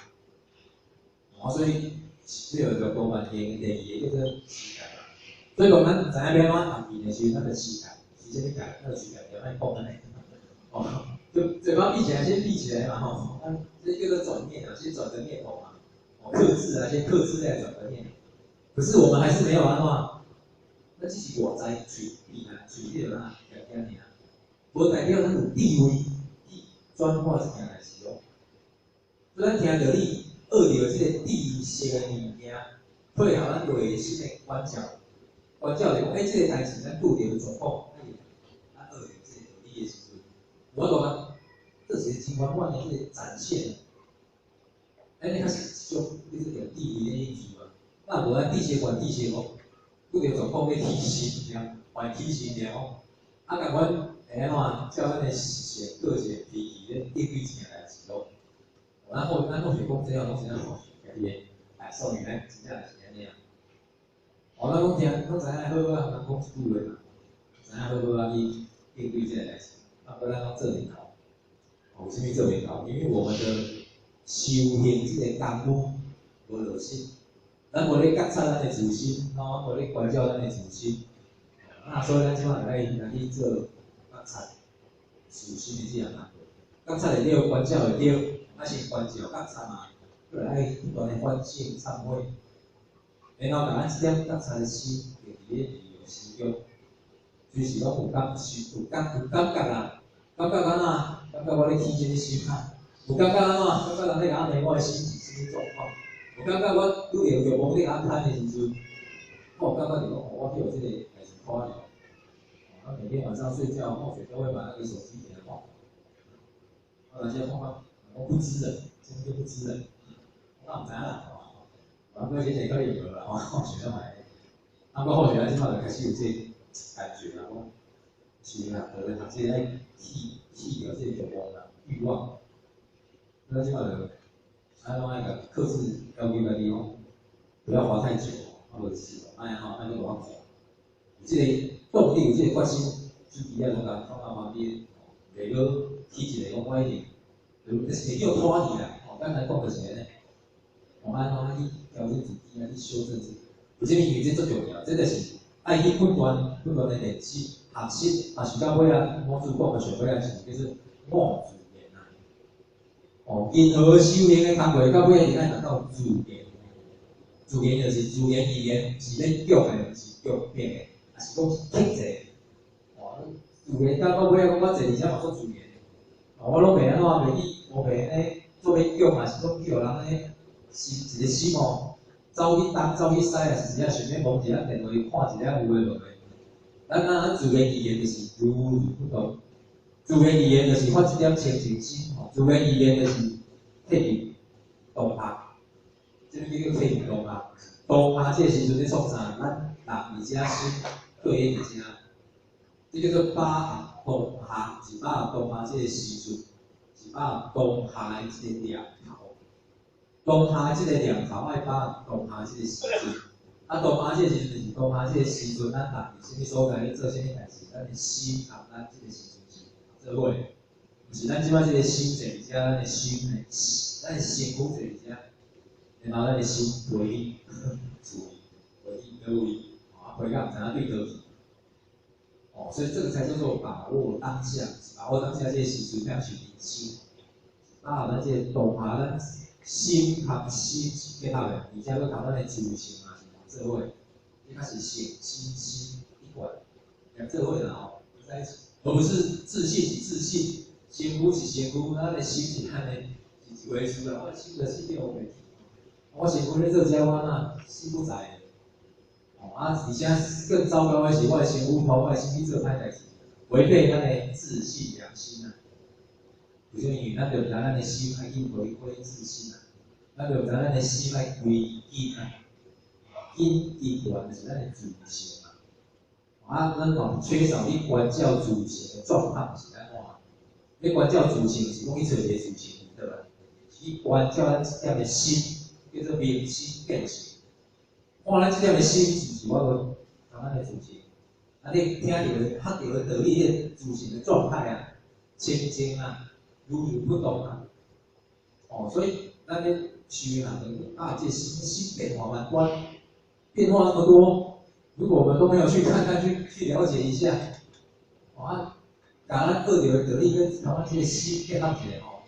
所以这有个多半天也就是气感啦。所以我们在那边话谈的是那个气感，是这个感，那个气感要按动的就嘴巴闭起来，先闭起来嘛吼，这叫做转念啊，先转个念头嘛，克制啊，先克制再转个念。可是我们还是没有安怎，那这是外在嘴闭啊，嘴闭了啊，讲讲你啊，无代表咱有地位去转化这件代志哦。咱听到你学到这个知识的物件，配合咱内心的关照，就讲，这个代志咱拄着状况，咱学到这个道理的时阵，我讲，这是情况外面这个展现，你开始一种你这个地位的意思嘛，那无咱知识管知识哦，拄着状况要提升了，还提升了，啊，共阮会安怎叫咱的性格性脾气咧应对这件代志咯。然后学讲这样东西，家己的少年呢，真正是安尼啊。哦，咱讲听，拢知影好好啊，人讲一句话嘛，知影好好啊去应对这个代志。啊，不然讲做面头，为什么做面头？因为我们的修行这个功夫无落实，咱无咧觉察咱的自心，吼，无咧关照咱的自心。啊，所以咱即摆来去做觉察自心的这样啊，觉察会了，关照会了，啊是关照觉察嘛，过来爱不断的反省忏悔。然后，把咱即点觉察的心，就伫咧利用心中，随时拢有感觉啦，感觉安怎？感觉我咧起这个心啊，有感觉安怎？感觉人咧安尼我的心是什么状况？有感觉我遇到着无咧安摊的时阵，我有感觉着讲，我有这个还是快乐。我每天晚上睡觉后悔都会把那个手机给它放。后来现在放放，我不知人，真就不知人，我唔知啦。啊，过前可以有了，我学校买。啊，过后学即摆就开始有这感觉啦，讲是啦，学读这爱去掉这个欲望。那即摆就爱拢爱个克制要求家己讲，不要花太久，啊，无是，爱吼爱去往做。有这个动力，有这个决心，主题啊，拢甲放到旁边，袂搁起一个讲我一定，就是袂叫拖去啦。哦，刚才讲就是安尼。我们按去调整自己，去修正自己。为什么？因为这最重要，这就是爱去不断的练习、学习，啊，是到尾啊，我主讲的上尾啊，是就是我自然啊。哦，任何修行的工作到尾一定爱达到自然。自然就是自然语言，是咧讲的，毋是讲变的，啊是讲克制。哦，自然到尾啊，讲我坐而且嘛做自然。哦，我拢袂安怎，袂去，无袂安尼做咧讲，啊是讲叫人安尼。是一个心哦，走去东走去西啊，是只想要摸一下电话看一下有诶无诶。咱自然语言就是如如不动，自然语言就是发一点清净心，自然语言就是退入动下，这个叫退入动下。动下这时阵咧创啥？咱人而且心对应而且，这叫做把动下，是把动下这个时阵，是把动下的这个念头。当下即个念头爱把当下即个时阵，啊，当下即个时阵就是当下即个时阵，咱人伫什么所在咧做什么代志，咱的心同咱即个时阵是做伙，毋是咱即摆即个心在而且咱的心呢，咱的身躯在而且，然后咱的心回去注意，回去各位，啊，回到毋知影对倒去，哦，所以这个才叫做把握当下，把握当下即个时阵，咱是认心，把握咱即个当下咱。心和心是结合的，而且佮咱的自性嘛是做伙，这才是心一贯，两做伙然后在一起，而不是自信是自信，身躯是身躯，咱的心是咱的是一回事啦。我心就是叫我袂去，我身躯咧做遮我哪心不在的，哦啊，而且更糟糕的是，我的身躯头，我的身体做歹代志，违背咱的自信良心啊。为什么？因为咱着知咱的心爱去回归自信啊，咱着知咱的心爱归因啊，因源就是咱的自性啊。啊，咱讲缺少去关照自性的状况是安怎？你关照自性是讲去找一个自性，对吧？去关照咱这点的心，叫做明心见性。看咱这点的心是是我个咱的自性，啊，你听着、拍着得意迄自性的状态啊，清净啊。如如不动啊，哦，所以咱咧修行啊，这心变化万端，变化那么多，如果我们都没有去看看、去了解一下，啊，把咱个人的得意跟台湾这些心变到起来哦，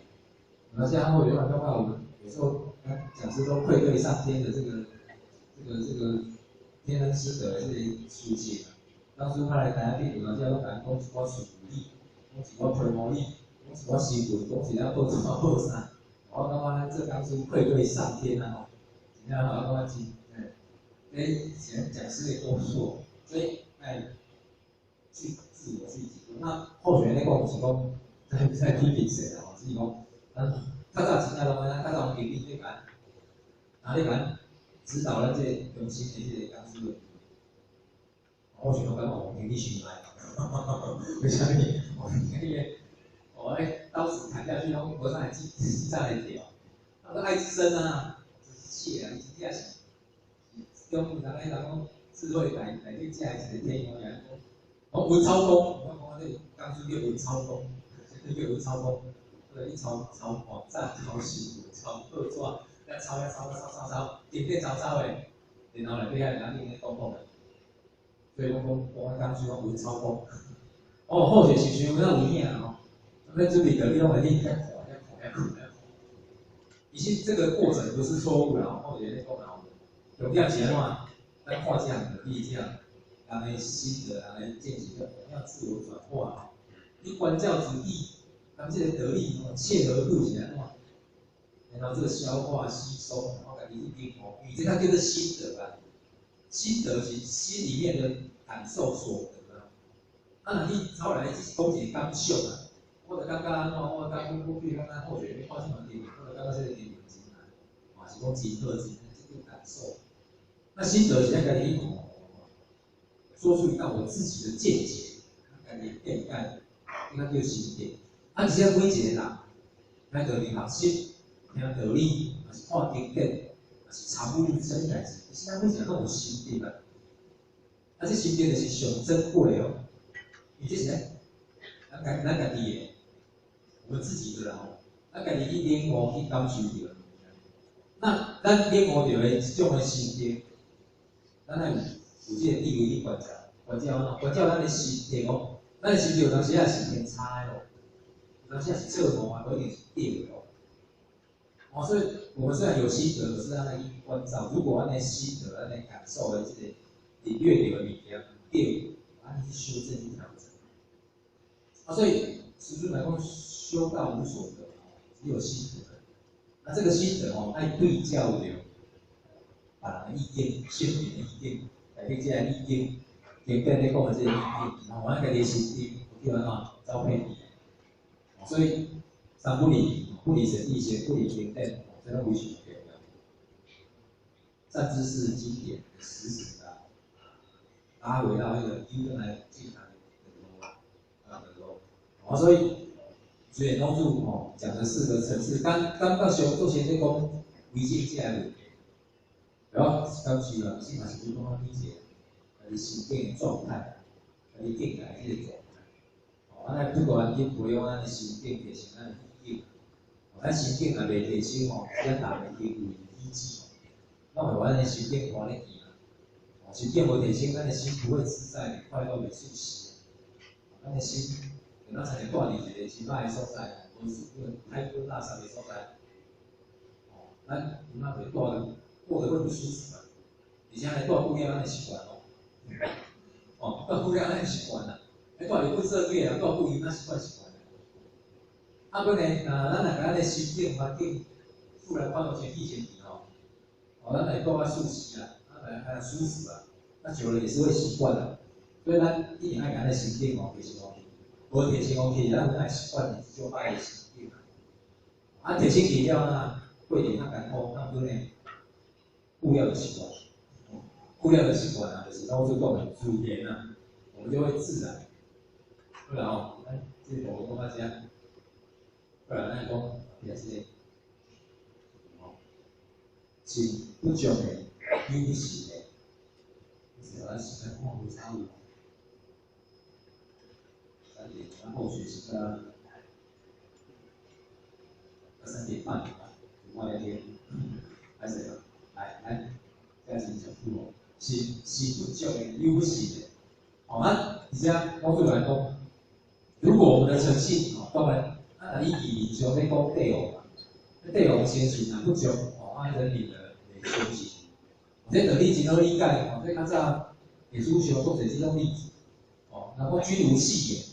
那这样会有感觉到我们有时候讲师都愧对上天的这个天恩师德的这些书写，当初他来台湾地图呢，叫做讲讲一寡属力，讲一寡 promo 力。我辛苦，讲是要做什么好啥？我感觉咱这当初愧对上天啊！吼，真正好，我真，以前讲师的工作，所以去自我去提升。那候选人咧讲是讲在批评谁啊？是讲，较早真正拢咱较早经历咧讲，咧讲指导咱这用心的这个讲师的，候选人感觉我经历上来，为什么？我那个。我刀子砍下去，然后脖上还系上来条，他说爱之深啊，是血啊，是底下是，用人讲智慧内底只系一个天王爷，讲文超公，我讲这刚出叫文超公，叫文超公，你抄网站、抄新闻、抄报纸，咱抄，经典抄诶，然后内底遐人咧讲的，所以我刚出讲文超公，好者是想要有影吼，那准备的你拢会你看。其实这个过程不是错误啦，或者咧讲啦，重点是安怎？咱看这样的例子，人的心得、人的见解，要自我转化。你观教之意，咱这个得力切合度是安怎？然后这个消化吸收，然后家己去领悟，因为这个叫做心得啊。心得是心里面的感受所得啊。那你超来讲一个感受啊。我就感觉安怎，我比如讲咱后学看什么电影，我就感觉这个电影真难，是讲真好真，这个感受。那心得是咱家己说出一道我自己的见解，家己见解，应该叫心得。而且每一个人，咱着学习、听道理，还是看经典，还是参与什么代志，其实咱每一个人都有心得啊。这心得就是上珍贵哦，伊这是咱家己的。我们自己的啦，家己去领悟去感受着。那咱领悟着的这种的心得，咱来有这个地位去观察咱的心得哦，咱的心得有当时也是偏差的哦，有当时也是错误啊，不一定是对的哦。所以我们虽然有心得，可是咱来去关照，如果咱的心得、咱的感受的这个领略到的物件对，咱去修正去调整。所以师尊来讲。修道无所得，只有心得。那这个心得爱对照着别人的意见、先人的意见，来对这个意见，经典咧讲的这个意见，然后咱家己心得，叫安怎招配比。所以三不离，不离神意学，不离经典，这个为什么重要？善知识经典实时的，拉回到那个优跟来健康的所以。所以当初讲的4个层次，刚到做前在讲微境界的，然后刚去了，起码是不同理解，你心境的状态，你定来这个状态。那不管你培养咱的心境提升咱的意境，咱心境若未提升咱打的机会机制，那么咱的心境活咧去啦。心境无提升，咱的心不会自在，快乐袂舒适。咱的心。咱才能住伫一个真歹的所在，无是太多垃圾的所在。咱那袂住的，过得会不舒适嘛。而且来住久了，咱会习惯住久了咱会习惯啦。住伫不设计啊，住久了咱习惯。本呢，咱若甲咱的心境环境，自然放到前提咱来住较舒适啦，咱来舒服啦，久了也是会习惯啦。所以咱一定爱甲咱的心境提升无提升起，咱本来习惯就歹的心境提升起了呢，过程较艰苦，咱本来固了的习惯，就是老师讲的自然啊，我们就会自然。不然这个我讲下，不然咱讲也是心不重的，忧喜的，是咱是在看无差异。然后学习个3点半，我来听，还是来，加紧脚步是不叫的优势的。而且帮助来讲，如果我们的诚信当然，你以前在讲内容先进不足人民的休息，这等你真好理解所以较早历史上做者这种例子，然后君如戏言。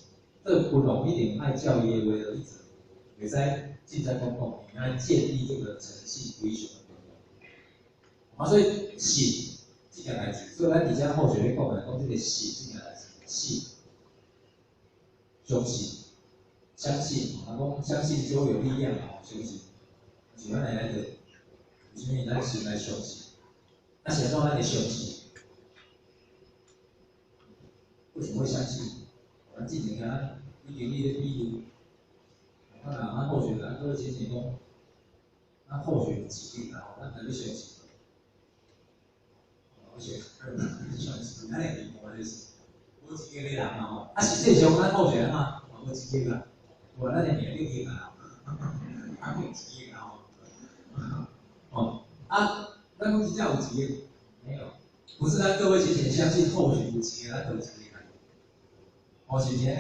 这不容一点爱教育为而者，也在进在公共，你要建立这个诚信规矩的所以信这件代志，所以咱底下后学咧讲这个信这件代志，信、相信、相信，讲相信就有力量相信，是咱来的，是因为咱信来相信，那什么咱的相信？为什么会相信？之前你经历的比如，咱后续咱个之前讲，后续有几点咱来要相信。我想，像咱个地方就是，无一个人嘛吼，实际上咱好些嘛，无一个啦，无咱个命六个啦，没一个啦咱讲真正有一个没有，不是咱各位姐姐相信后续有一个，咱就有一个，是这样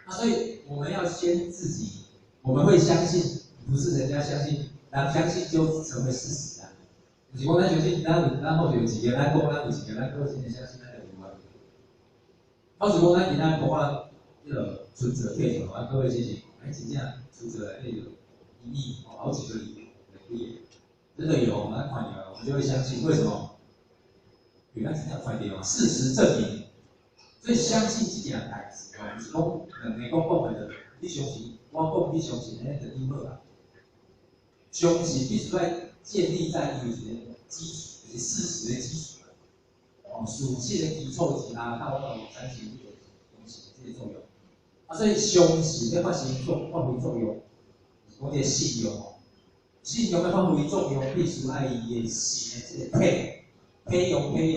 所以我们要先自己，我们会相信，不是人家相信，咱相信就成为事实啊。不是讲咱相信，咱后续有一个，咱讲咱有一个，咱各位姐姐相信咱就有啊。我是讲咱今仔讲啊，迄个存折配合啊，各位姐姐，真正存折内有1亿好几个亿，真的有，咱看到我们就会相信，为什么？因为咱真正看到，事实证明，所以相信这件代志，不是讲两个讲的，你相信，我讲你相信，就对好啦。相信必须要建立在有一个基础，就是事实的基础。属性的基础之下，到我产生这个东西，这个作用。所以相信要发挥作用，我这信用信用要发挥作用，必须爱伊个信的这个培养。人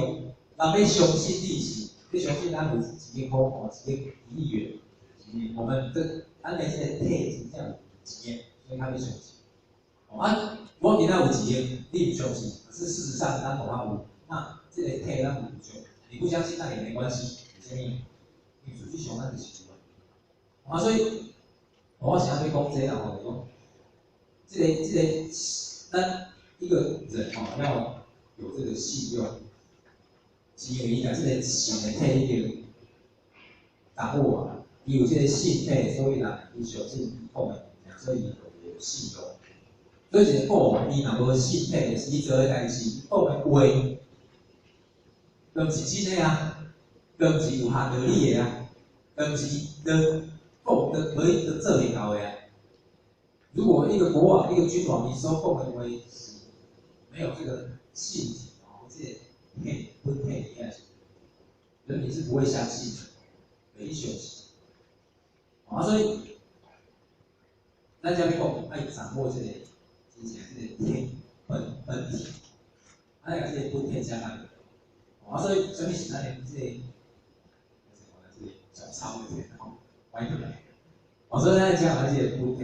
要相信你是，你相信咱有一个100块，1个1亿元，我们咱的这个体真正有钱，所以他要相信。我今仔有钱，你不相信，可是事实上咱无法有，那这个体咱有相，你不相信那也没关系，为什么？因为实际上咱就是有所以我想要讲这啦，就是讲，这个，咱一个人要有这个信用，是因为伊把这个信的体已经掌握啊，伊有这个信体，所以啦，伊相信讲的，所以有信用。所以一个讲，伊若无信体，就是伊做的代志，讲的话，都毋是真的啊，都毋是有合道理的啊，都毋是讲的可以做得到的啊。如果一个国王、一个君王，你所讲的话是没有这个信体这个分配以外，人民是不会相信的，没相信。所以咱才要讲，爱掌握这个。之前这个本体，这个本体相当所以什么是咱的这个小抄的这个歪出来，所以咱讲这个本体，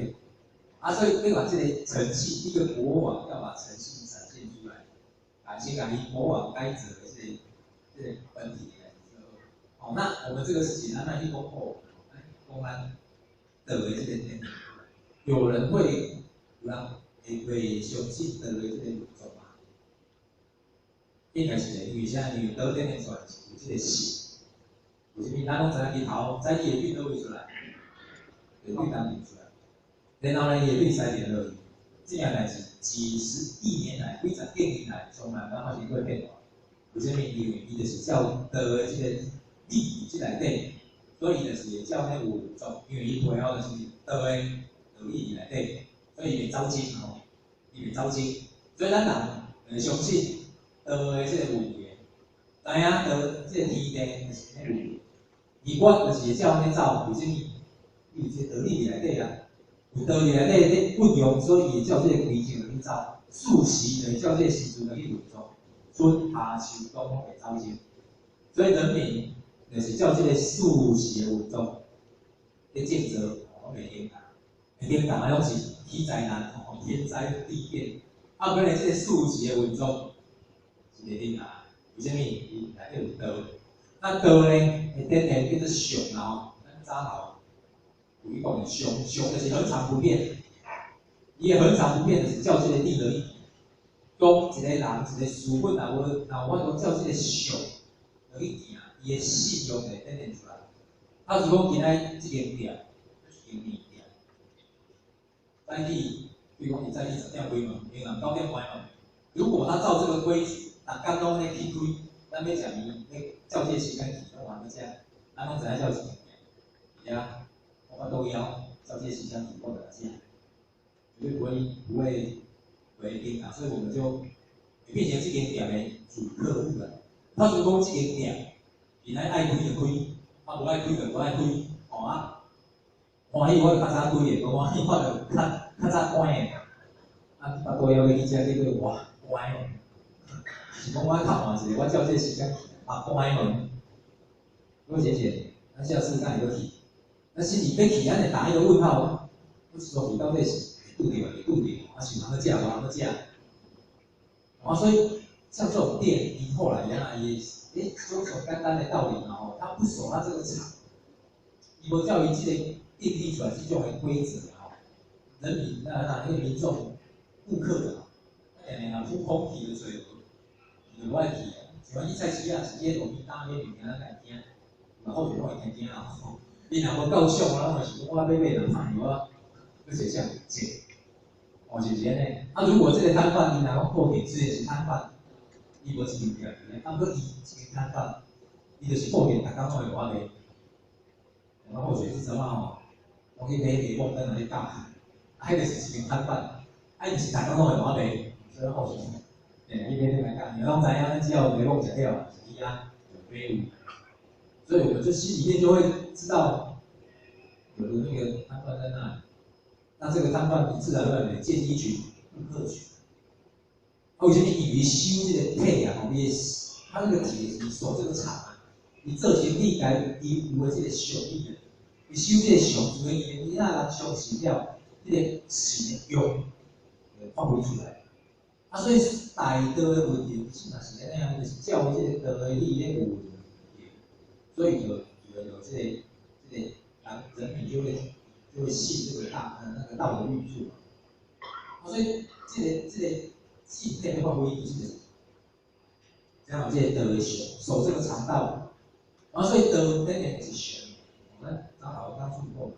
所以要把这个诚信，一个国王要把诚信展现出来，先讲以国王该责的这个本体来那我们这个事情，那一讲公安的这个点，有人会让。会相信的这个民众嘛，应该是因为啥？因为倒顶的传是有这个信，为什么？咱拢知影日头早起的水倒位出来，水当流出来，然后呢，也对塞点落去。这件代志几十亿年来、几十几年来，从来没发生过变化。为什么？因为伊就是照道的这个理这内底，所以就是照那文章，因为伊背后就是道的道理内底。所以伊袂走精伊袂走精，所以咱人相信道的这个语言，知影道这个天地就是迄语言，而我就是会照安尼走，为什么？因为这道理内底啊，有道理内底运用，所以会照这个规矩去走，竖时就会照这个时阵去运作，春夏秋冬拢会走精，所以人民就是照这个竖时的运作，去建设袂颠倒，袂颠倒啊，拢是。天灾难，天灾地变，本来这个数字的运作是袂定啊。为什么？伊内底有道，那道呢，会变成叫做常啊。咱早头有伊讲的常就是恒常不变，伊的恒常不变就是照这个定而已。讲一个人一个事本若无照这个常而去行，伊的信用会变出来。如果今仔这间店，一间店。早起，比如讲，你早起10点开门，明人9点关门。如果他照这个规矩，大家拢咧去开，咱要食面，要照这个时间去，拢还要食，咱拢知影照时间，对啊，我都要照这个时间去，我就来食，绝对不会违规啊。所以我们就变成这间店的主客户了。他如果这间店，原来爱开就开，无爱开就无爱开，欢喜我就较早开的，无欢喜我就较早关的。都要去食这个哇乖哦，是讲我靠换一个，我照这个时间啊开门，我姐姐，咱下次咱会去去。咱心里要去，咱会打一个问号啊。我说去到底是拄着袂拄着，啊是人要食无人要食。啊，所以像这种店，伊后来原来也遵守简单的道理嘛吼，他不守他这个场，伊无照伊这个定立出来这种的规则吼，人民那个民众顾客的，那不空体的水就无爱去啊。像伊菜市啊，是迄路边打迄物件咱来惊，然后就拢会惊啊吼。伊若无够俗，我嘛是讲我要买人买我，要写下借，哦是安尼。啊，如果这个摊贩伊若讲破点，这也是摊贩，伊无一条条的，啊，过伊一个摊贩，伊就是破点，逐工拢会我卖。然后水是什么吼？我去买给我跟人去教，啊，迄个是一名摊贩，啊，伊就是逐工拢会我卖，所以好水。伊买来教，你拢知影，咱只要卖弄食了，是伊啊，就买有。所以我们就心里面就会知道，有的那个摊贩在那里，那这个摊贩你自然而然建议群、顾客群。为什么以为收这个配啊？伊他那个铁，你守这个场啊，你做生意该伊有的这个效益的，你收这个上，除非伊那人相信了，这个信用发挥出来。啊，所以大道的问题，若是那样，就是教这个道的理念有。所以有这个人民就会信这个那个道德律著，所以这个信配的话，唯一就是讲好这个道的守这个肠道，然后所以道等于是神，我们刚好刚说过，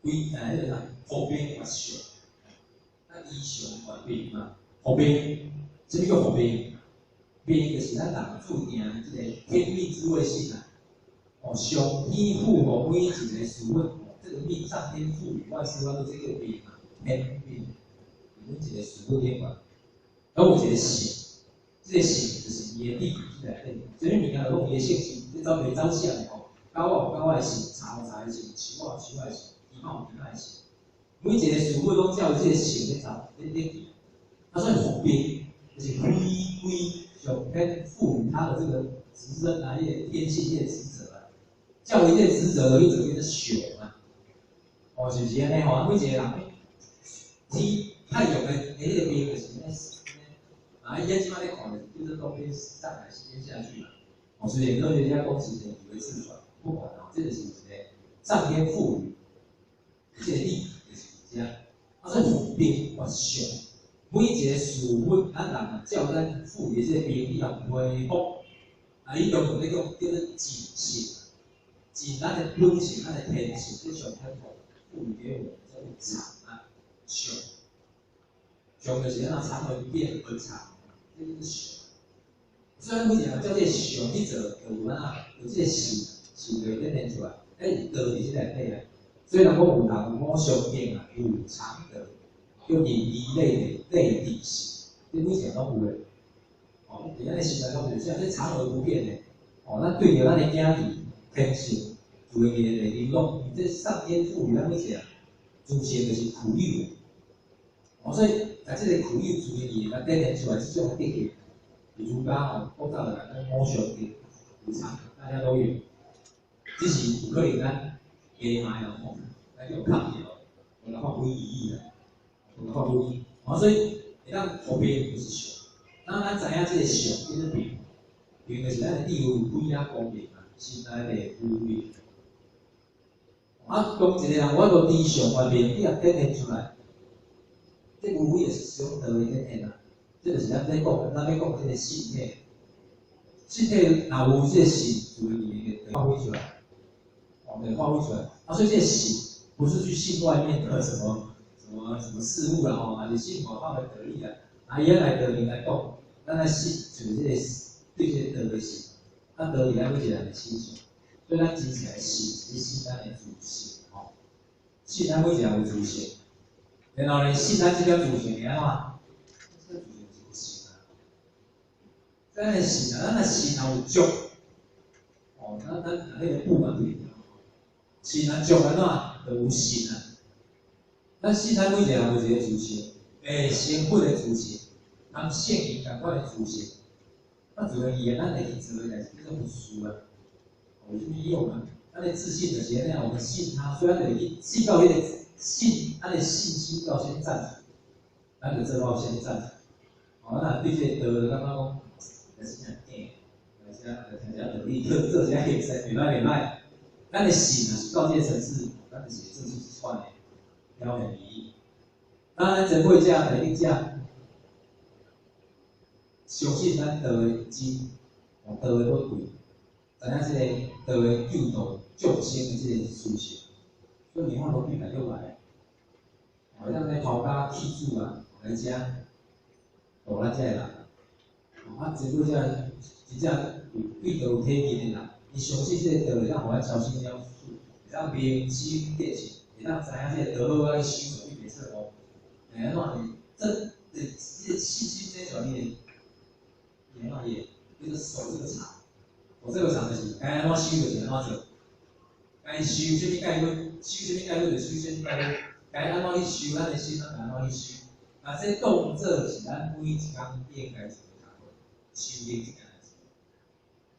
那个啥河边发神，那医神发病嘛，河边，什么叫河边？边就是咱人注定即个天命之谓性啊，哦，上天赋予每一个事物，这个命上天赋予，我是我做这个命啊，天命，每一个事物变化，而有一个性，这个性就是伊的理即内底，这个物件就讲伊的性质，你走袂走相的吼，狗有狗的性，茶有茶的性，树有树的性，鱼有鱼的性，每一个事物拢照这个性咧走，咧行，啊，所以方便就是归。上天赋予他的这个职责啊，一些天性、一些职责啊，教育这个职责，伊就变成熊啊。哦，是不是安尼吼？每一个人，天太阳的迄个边就是啊，伊即摆咧看就是东边上来西边下去嘛。哦，所以科学家讲是以为是传，不管哦，这个是一个上天赋予这个力就是这样，啊，所以普遍我熊。每一个事物，咱人照咱赋予这个名义啊，恢复，啊，伊用那种叫做自性，自咱的本性、咱的天性，这上天赋予给我们这种常啊，常，常就是咱常会变而常，这就是常。虽然每一个叫这常去做，有哪有这个性会展现出来，道伫这内底啊。虽然讲有人讲上天啊，有常德。叫人类的内底性，这每一个拢有诶。哦，伫咱诶时代拢是，这常而不变诶。哦，咱对着咱诶囝儿天性，做诶内容拢，这上天赋予咱每一个，自性就是苦有。哦，所以在这个苦有做诶嘢，咱展现出来是这种德行。儒家哦，古早就讲摸上天有常，大家都有，只是有可能咱加卖哦，咱就抗议哦，我哪怕不意义啊。发挥，啊，所以会当河边就是上，当咱知影这个上叫做平，平就是咱的地位有几啊公平啊，心内的富裕。啊，当一个人我个理想外面，你也展现出来，这无非也是使用道理展现啊。这就是咱在讲，咱要讲这个性体，性体若有这个性，就会发挥出来，哦，会发挥出来。啊，所以这个性不是去信外面的什么事物啦吼，还是信我发挥得力啊，啊，伊来道理来讲，咱来信就是这个对这个道理信，咱道理咱每一个人的信心，所以咱真正信是信咱的自信吼，信咱每一个人的自信，然后呢，信咱这个自信会安怎？这自信就是信啊，咱的信啊，咱的信也有足，哦，咱迄个不管对，信啊足安怎？就有信啊。咱信咱每一个人有一个自信，生活的自信，他们现行赶快的出现，那主要也咱的做的代志叫做不输啊。为什么以我们咱的自信的时候，我们信他，所以咱就信到迄个信，咱的信心要先站住，咱就做到先站住。哦，那对这个刚刚讲，就是讲而且听起来努力，做些现实，袂歹袂歹。咱的信啊，到这个层次，咱就是这就是算的，了很意。当然，真会价、肯定价，相信咱道的真，道的要贵，知影这个道的救度、救生的这个事情，所以你看罗宾来又来，好像在跑家记住啊，来遮，到咱遮的人，啊，真会价，真正对道有体面的人，伊相信这个道会当互咱超生了事，会当明心见性，会当知影这个道好安尼修，去袂错哦。安怎这信心这条你安怎也就是守这个场，守这个场就是该安怎修就是安怎做，该修什么概论，修什么概论就修什么概论，该安怎去修咱的心，咱安怎去修。啊，这动作是咱每一工应该做的工作，修炼一件代志。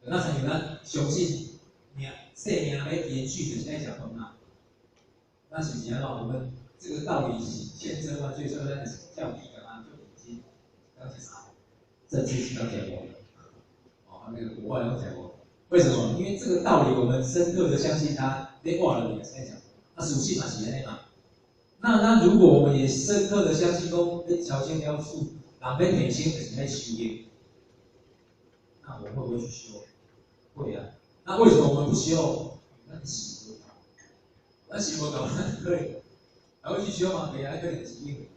那才有咱相信命生命要延续就是爱食饭嘛。那是不是安怎我们？这个道理是千真万确，所以咱就是教育干嘛就已经了解啥，政治是了解我的，哦，那个国外了解我，为什么？因为这个道理我们深刻的相信它，被挂了也是在讲，那属性嘛是安尼嘛。那如果我们也深刻的相信说，朝鲜雕塑，人要提升就是在修炼，那我们会不会去修？会啊。那为什么我们不修？那你洗不搞，那洗不搞那可以。还会去修吗？可以啊，可以是因为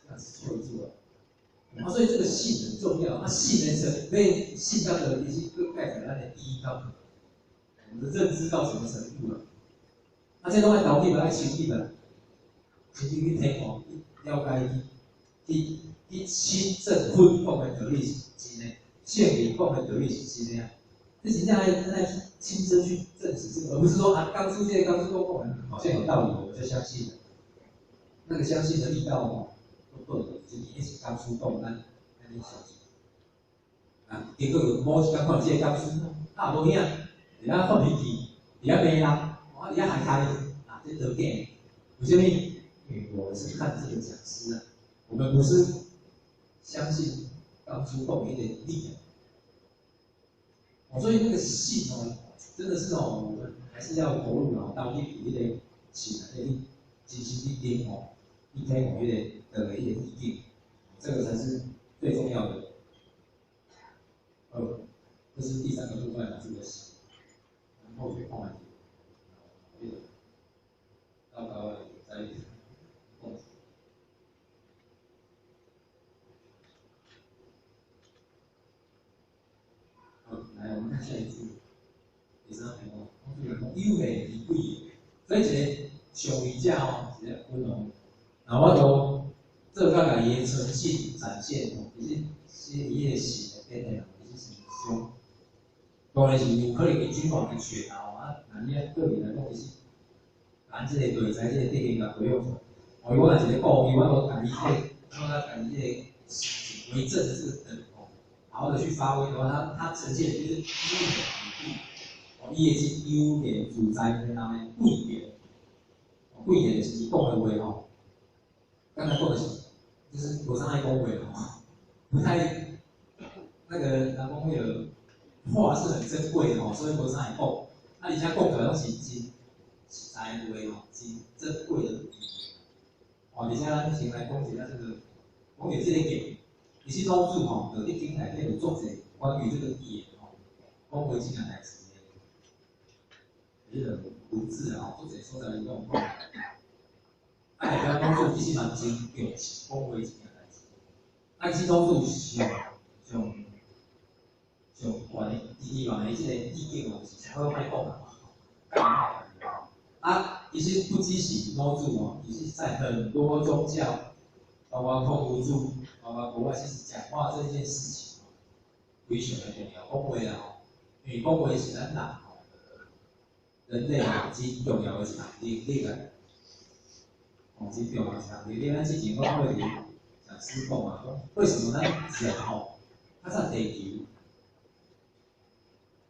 这样子求助了。所以这个信很重要。那信呢是被信到的一些更盖在咱的第一到我们的认知到什么程度了？那这东西导致把它清理了，清理去听哦，了解去亲证分讲的道理是真的，现理讲的道理是真的啊。这真正在亲身去证实这个，而不是说啊，刚出现刚出过后好像有道理，我就相信了。那个相信的力道哦，都够的，就是一起刚出动，咱你相信。啊，结果有某一天看这个刚出，啊无影，人家发脾气，人家骂人，人家喊他，啊，这得病。为什么？因为我是看这个讲师啊，我们不是相信刚出动一点力量。所以那个信哦，真的是哦，我们还是要投入哦，到底有一个信啊，一真心去听哦，去听我一个一点意见，这个才是最重要的。这是第三个部分啊，这个信，然后去看完，到高了再共。来，我们看下一句，第三篇哦，优美而贵，所以一个上位者哦，一个温柔，然后我就做甲家己的诚信展现哦，其实伊个信的变的，其实是凶，当然是有可能会举报去学啊，那你个人来讲就是，咱这个对在这个地方甲培养出来，哦，我若是咧讲，我都家己我家己这个为政的这个人哦。好好的去发挥的话，它呈现的就是优点与弊，伊也是优点主宰跟他们贵点，贵点就是你讲的话哦，刚才讲的是就是我上来讲话哦，不太那个人讲那个话是很珍贵的哦，所以我上来讲，那你现在讲出来拢是真实在的话哦，真珍贵的哦，而且咱先来讲一下这个，讲到这个点。其实老师吼，就你今内底有做者关于这个语言吼，讲话真个代志的，迄个文字啊，做者所在里讲，啊，代表讲做其实蛮真重视，讲话真个代志。啊，其实讲做上悬意义嘛，伊即个意见哦，是好歹讲嘛。啊，其实不只是老师哦，其实在很多宗教，包括空无主。包括国外其实讲话这件事情，非常的重要。讲话啊，因为讲话是咱人类真重要的一项能力个，真重要的一项能力。咱之前我过去讲师讲啊，讲为什么咱人吼，它在地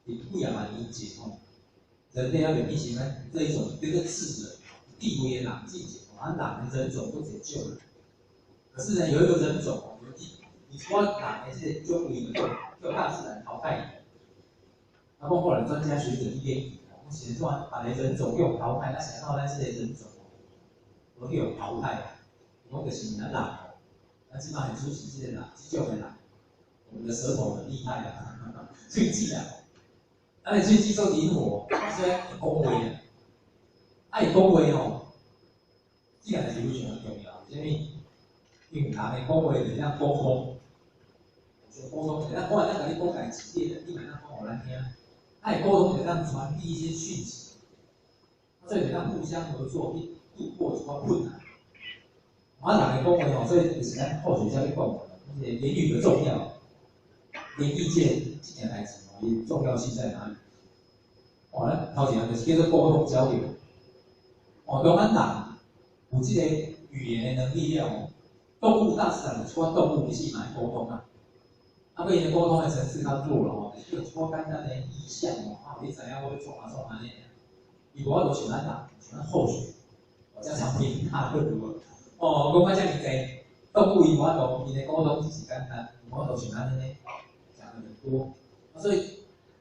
球，几啊万年前吼，人类要有一些呢这一种这个智人地位的人境界，啊人的人种都解救了。可是呢，有一个人种哦，你说人的这种为的就大自然淘汰你。那包括了专家学者一边目前说把人种用淘汰，那想到咱这些人种哦，都有淘汰，我就是人人。那基本上很出奇迹的啦，急救的啦，我们的舌头很厉害啊，最技啊，而且最技术灵活，虽然恭维的，爱恭维哦，这个是非常重要，因为平常的恭维就像沟通，就沟通，咱我咱甲你讲代志，你买咱讲互咱听，爱沟通就让传递一些讯息，所以就让互相合作，去度过一个困难。人的讲话吼，所以就是咱科学家咧讲的，言语的重要，言意见这件代志吼，伊重要性在哪里？哦，咱头前就是叫做沟通交流。哦，当咱人有这个语言的能力了哦，动物大自然有许动物其实蛮沟通啊。啊，因为沟通的层次较弱了吼，就是有许简单的意象哦，啊，你知影我要创啊创安尼，伊无法度像咱人，像咱后学，或者产品大好多。哦，讲到遮尔济，动物伊无法度，伊的沟通只是简单，无法度像咱安尼讲的很多。所以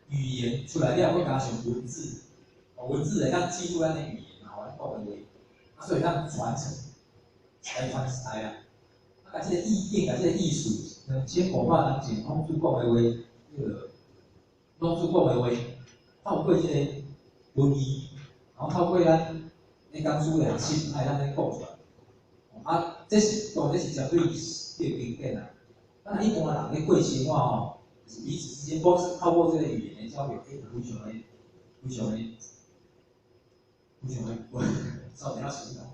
语言出来了，要加上文字，文字会当记录咱的语言嘛，我讲的话，所以当传承，来传来啊。啊，这个意境啊，这个艺术，千古话人前拢做讲的话，拢做讲的话，透过这个文艺，然后透过咱的讲书良心，来咱咧讲出来。啊，这是当然是绝对是经典啊。那一般人咧过生活吼，就是彼此之间光是透过这个语言的交流，非常的，稍等要形容，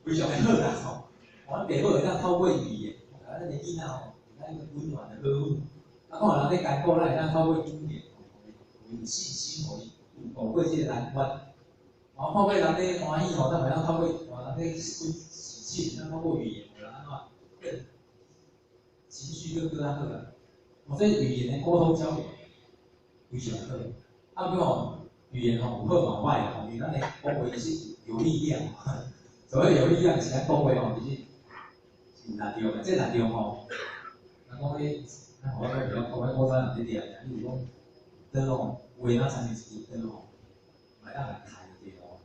非常的好啦吼。我们北部会当透过语言，啊，咱的囡仔吼，咱一个温暖的呵护。啊，看人咧艰苦，咱会当透过语言，有信心，互过这个难关。然后透过人咧欢喜吼，咱会当透过人咧那通过语言，然后更情绪更较好啦。所以语言的沟通交流非常好。啊，不过语言吼有好有坏吼，因为咱的讲话是有力量。所谓有力量，是咱讲话吼，其实是力量的。这力量吼，咱讲迄，咱我比较讲迄古早人咧念，比如讲，这种话哪产生一这种，买当来开的哦。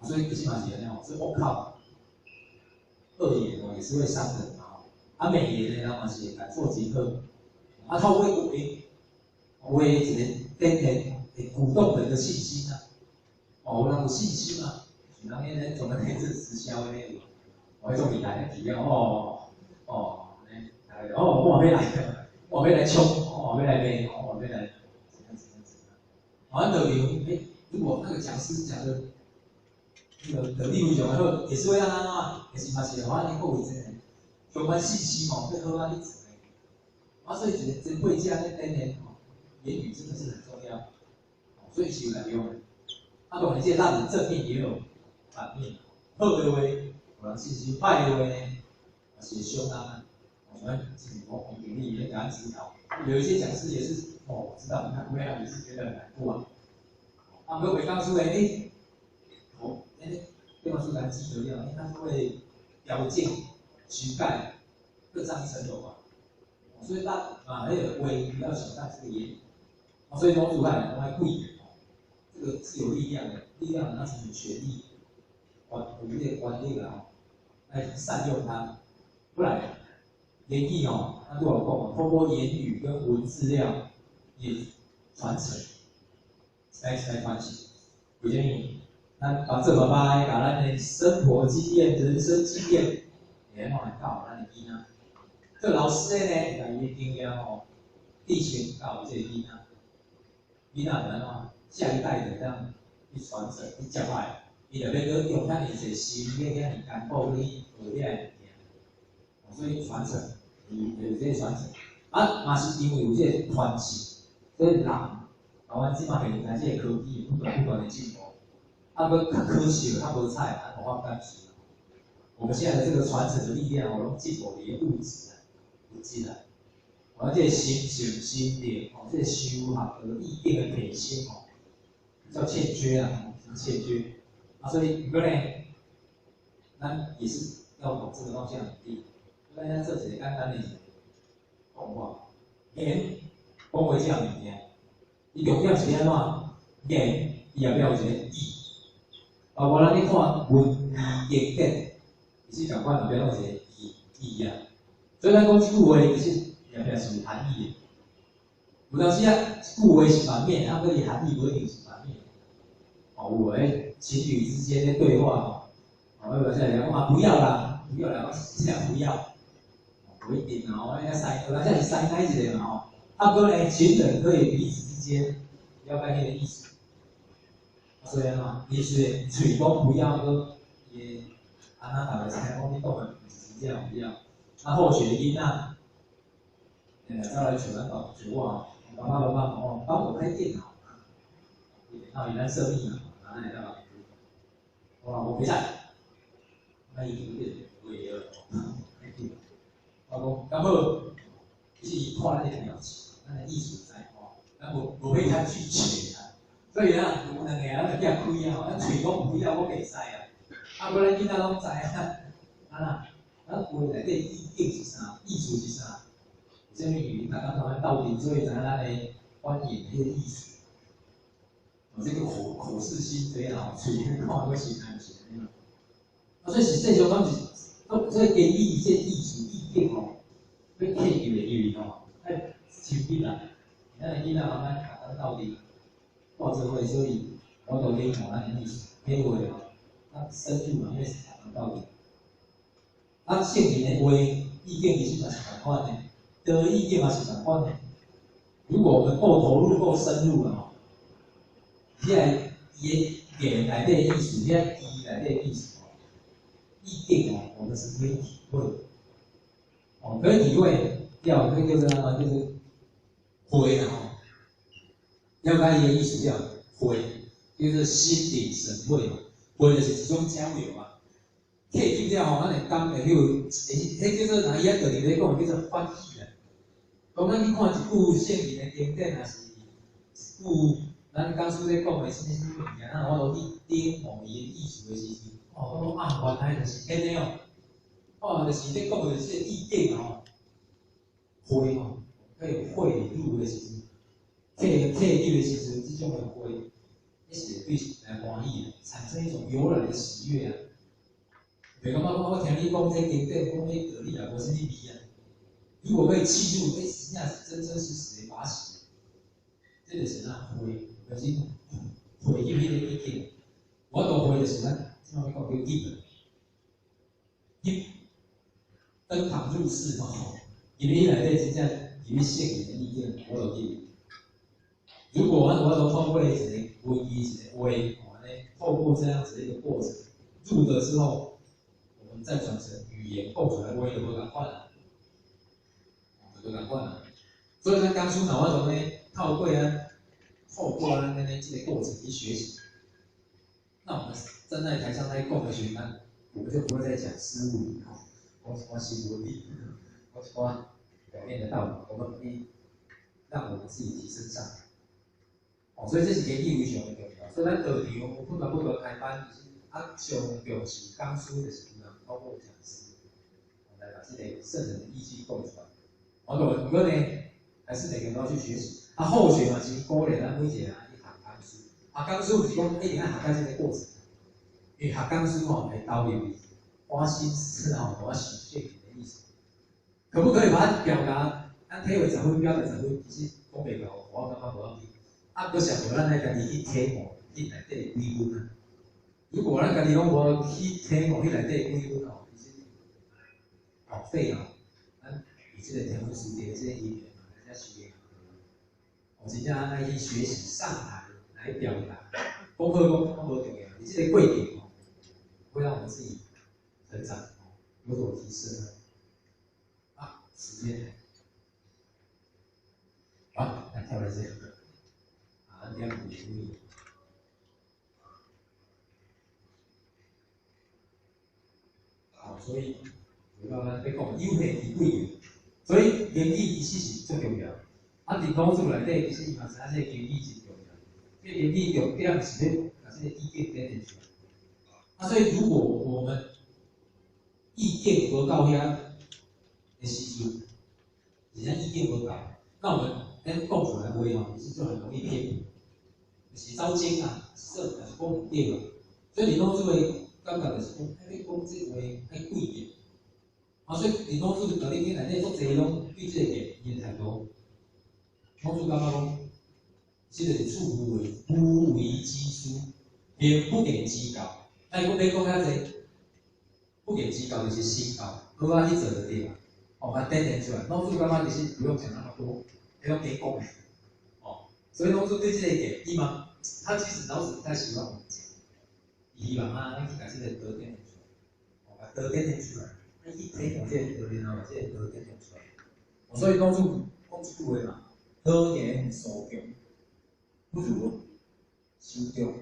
所以其实嘛是安尼吼，是我靠。恶言哦也是会伤人啊，啊美言呢，嘛是改错即恶，啊透过话，话一个天天会鼓动人的信心啊，哦，有人有信心嘛，像人迄种的电子直销的那种，我迄种厉害的体验哦，我要来，我要来冲，我要来卖，我要来怎样，好像等于如果那个讲师讲的。的利益上好，也是会让他嘛，也是嘛是互咱个有这个相关信息吼，会好啊一直的。啊，所以一个真贵价在等人吼，言语真的是很重要，所以是有来用的。啊，当然这让人正面也有反面，好的话，有人信息；坏的话呢，也是相当啊。我们自己我举例也给他指导。有一些讲师也是我知道，你看会让你是觉得很难过啊。啊，各位刚出来，对方说来记得了，它是会条件修改更上一层楼嘛，所以那个微不要小看这个言语，所以从主来我们贵言这个是有力量的，力量那是有权力，有这个管理的来善用它，不然言语那对我讲，通过言语跟文字量也传承，来传承，有建议。咱把这爸爸把咱的生活经验、人生经验，也弄来教咱的囡仔。这老师呢，把伊经验地形教这囡仔，囡仔就安怎下一代的这样去传承、去教爱，伊就要去用遐尼侪心，要遐尼艰苦去学遐个物件。所以传承，有这个传承，啊，嘛是因为有这个传承，所以人，台湾即马现在这个科技不断的进步。啊，佮较可惜，较无彩，啊，无法干事。我们现在的这个传承的力量，我用进步的物质啊，有进来。而这心性、心灵哦，这修学的意境的提升哦，比较欠缺啊，欠缺。啊，所以不过呢，咱也是要往这个方向努力。大家做一个简单的讲话，言讲话这样物件，伊重点是安怎？言伊也要有一个意。包括咱咧看文字经典，其实共款后壁拢是一个意啊。所以咱讲一句话，其实也也是有含义的。有当时啊，一句话是反面，啊，可伊含义不一定是反面。哦，有诶情侣之间的对话哦，哦，有在聊啊，不要啦，不要啦，我尽量不要。不一定哦，人家塞，有人家是塞奶一个嘛哦。啊，不过呢，情人可以彼此之间了解迄个意思。所以啊，伊是嘴讲不要，个也安那大个菜，讲你讲的是这样不要。啊，后续的囡仔，再来找咱找我哦，爸爸妈妈哦，帮我开电脑，电脑伊咱设密码，拿来干嘛？我不在，那伊就变我也要开电脑。我讲，然后其实伊看咱的表情，咱的艺术在哦，咱无会他拒绝啊。所以啊，有两个咱就变开啊，咱嘴讲不要，我袂使啊。啊，无咱囡仔拢知啊，啊，咱话内底意境是啥，意思是啥？什么语言？大家台湾到底所以知影咱的观点迄个意思。哦，这个口是心非啊，嘴看都是安是安尼。啊，所以实际上咱是，所以建议这艺术意境哦，要刻入去哦，爱深入来。咱的囡仔慢慢看到底。到这会，所以我都领我咱的意思，体会哦，啊深入嘛，因为是谈到底。啊，圣人的话，意见其实嘛是同款的，得意见嘛是同款的。如果我们够投入、够深入了哦，现在也言内底意思，现在意内底意思哦，意见哦，我们是可以体会，哦，可以体会，要那个叫做就是会啊。了解伊个意思了，会就是心领神会嘛，会就是一种交流嘛。刻入了吼，咱会讲会有，迄叫做哪伊啊？道理咧讲，叫做翻译啊。讲咱去看一句圣经的经典，也是一句咱讲书咧讲的什物物件，咱我都去顶某伊的意思的时阵，哦，我讲啊，原来就是安尼哦，哦，就是咧讲的是这个意境哦，会哦，要有汇入的时阵。刻入的时阵，这种的花，一是对人欢喜的，产生一种油然的喜悦啊。袂感觉我听你讲这经典，讲这道理啊，无什么味啊。如果可以记住，实际上是真真实实的把戏，这就是咱花，就是花入迄个意境。我读花就是咱，即马要讲叫入登堂入室吼，因为伊内底真正入去圣人的意境，我就入。如果我都透过一个文字、一个话，透过这样子的一个过程入了之后，我们再转成语言构出来，我也有感换了，有感换了。所以咱当初哪我种呢？透过咱这个过程去学习，那我们站在台上来讲的学生，我们就不会再讲思路理我心无力，我表面的道理，我们可以让我们自己提升上来。哦，所以这是研究非常的重要。所以咱道场有本来不断开班，啊，上重视讲书的是有人透过讲师来把这个圣人的意境讲出来。我讲如果呢，还是每个人都要去学习。啊，后学嘛，其实鼓励咱每一个人去学讲书。学讲书不是讲一定要学到这个过程，因为学讲书吼会导入花心思吼，我实现你的意思。可不可以把它表达？咱体会10分，表达10分，其实讲袂到，我感觉无要紧。啊，佫上无咱来家己去体悟，迄内底几分啊？如果咱家己拢无去体悟，迄内底几分哦，其实浪费哦。咱以这个天赋世界这些语言，大家学，我真正爱去学习上台来表达。功课无重要，你这个贵点哦，会让我们自己成长，有所提升啊。时间，好，来跳来这个。2.5厘。好，所以就刚刚要讲有限是贵个，所以英语其实是最重要。啊，伫讲厝内底，其实伊嘛知影这个英语真重要。这英语重点是要把这个意见表现出来。啊，所以如果我们意见无够遐的时阵，人家意见无够，那我们讲出来话吼，其实就很容易骗，就是走精啊，说也是讲唔对啊。所以你讲这个感觉就是讲，你讲这话爱贵点。啊，所以你讲这个道理经内底足侪拢对这个伊态度，讲出感觉讲，这个是处夫为不为己书，并不给机构。那如果要讲遐济，不给机构就是心高，好啊去做就对啦。哦，把点点出来，讲出感觉其实不用讲那么多，不用给讲的。哦，所以讲出对这个点，伊嘛，他其实老师不太喜欢我们讲，希望啊，咱去把这个得点点出来，哦，把得点点出来。一睇到这个得点啊，这个得点点出来。所以讲出句话嘛，得言所用，不如修中。